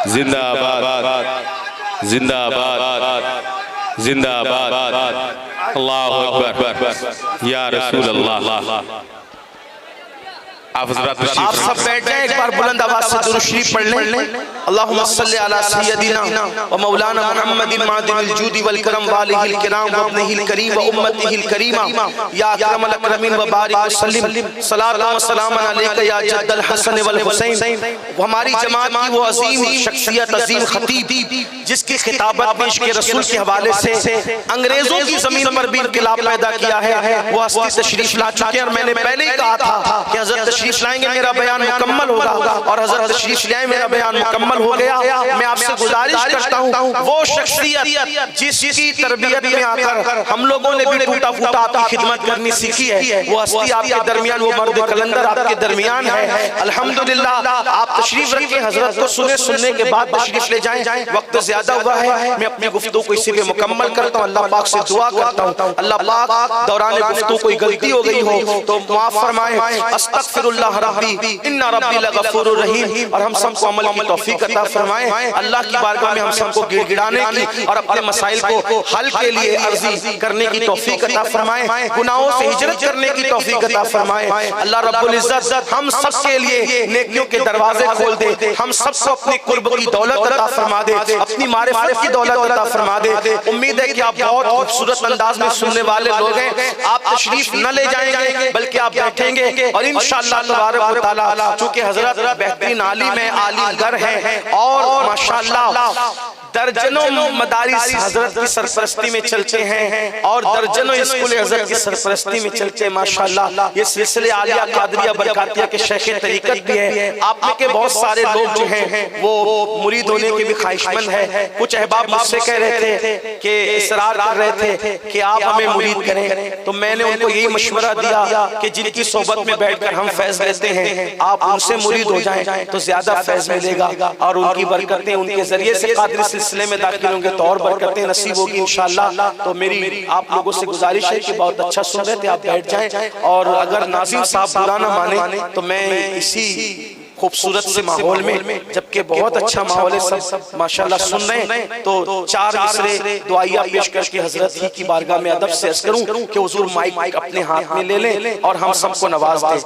زندہ آباد، زندہ آباد، زندہ آباد، اللہ اکبر، یا رسول اللہ۔ آپ سب بیٹھ جائیں، ایک بار بلند آواز سے درود شریف پڑھ لیں۔ اللہم صلی علی سیدنا و مولانا محمد معدن الجود والکرم والہ الکرام و ابنہ الکریم و امتہ الکریمہ، یا اکرم الاکرمین و بارک وسلم، صلاۃ و سلام علیکہ یا جد الحسن والحسین۔ ہماری جماعت کی وہ عظیم شخصیت، عظیم خطیب جس کی خطابت میں عشق رسول کے حوالے سے انگریزوں کی زمین پر بھی انقلاب پیدا کیا ہے، وہ ہستی تشریف لا چکے ہیں۔ اور میں نے پہلے ہی کہا تھا کہ حضرت تشریف لائیں گے میرا بیان مکمل ہوگا، اور حضرت تشریف لائیں میرا بیان مکمل ہو گیا۔ میں آپ سے گزارش کرتا ہوں وہ شخصیت جس کی تربیت میں آ کر ہم لوگوں نے بھی ٹوٹا پھوٹا آپ کی خدمت کرنی سیکھی ہے، وہ ہستی آپ کے درمیان، وہ مرد کلندر آپ کے درمیان ہے۔ الحمدللہ آپ تشریف رکھیں، حضرت کو سننے کے بعد تشریف لے جائیں۔ وقت زیادہ ہوا ہے، میں اپنی گفتگو کو اسی پہ مکمل کرتا ہوں۔ اللہ پاک سے دعا کرتا ہوں اللہ پاک دوران گفتگو کوئی غلطی ہو گئی ہو تو معاف فرمائے۔ استغفر اللہ ربی ان ربی لغفور الرحیم، اور ہم سب کو عمل کی توفیق عطا فرمائے، اللہ کی بارگاہ میں ہم سب کو گڑ گڑانے کی اور اپنے مسائل کو حل کے لیے عرضی کرنے کی توفیق عطا فرمائے، گناہوں سے ہجرت کرنے کی توفیق عطا فرمائے۔ اللہ رب العزت ہم سب کے لیے نیکیوں کے دروازے کھول دے، ہم سب کو اپنی قرب کی دولت عطا فرما دے، اپنی معرفت کی دولت عطا فرما دے۔ امید ہے کہ آپ بہت خوبصورت انداز میں سننے والے لوگ ہیں، آپ تشریف نہ لے جائیں گے بلکہ آپ بیٹھیں گے، اور انشاءاللہ تبارک و تعالی چونکہ حضرت بہترین عالم ہیں، عالم گر ہیں، اور ماشاءاللہ درجنوں مدارس حضرت کی سرپرستی میں چلتے ہیں، اور درجنوں اسکول حضرت کی سرپرستی میں چلتے ہیں ماشاءاللہ۔ یہ سلسلے عالیہ قادریہ برکاتیہ کے شیخ طریقت بھی ہے۔ آپ میں کے بہت سارے لوگ جو ہیں وہ مرید ہونے کے بھی خواہشمند ہیں۔ کچھ احباب مجھ سے کہہ رہے تھے کہ اصرار کر رہے تھے کہ آپ ہمیں مرید کریں، تو میں نے ان کو یہی مشورہ دیا کہ جن کی صحبت میں بیٹھ کر ہم فیض لیتے ہیں آپ ان سے مرید ہو جائیں تو زیادہ فیض ملے گا، اور ان کی برکتیں ان کے ذریعے سے قادری سلسلے میں داخل ہوں گے تو اور برکتیں نصیب ہوگی انشاءاللہ۔ تو میری آپ لوگوں سے گزارش ہے کہ بہت اچھا سن رہے تھے، آپ بیٹھ جائیں، اور اگر ناظم صاحب برا نہ مانے تو میں اسی خوبصورت سے ماحول میں، جبکہ بہت اچھا ماحول ہے، سب ماشاءاللہ سن رہے ہیں، تو 4 مصرے دعائیہ پیش کر کے حضرت ہی کی بارگاہ میں ادب سے عرض کروں کہ حضور مائک اپنے ہاتھ میں لے لیں اور ہم سب کو نواز دیں۔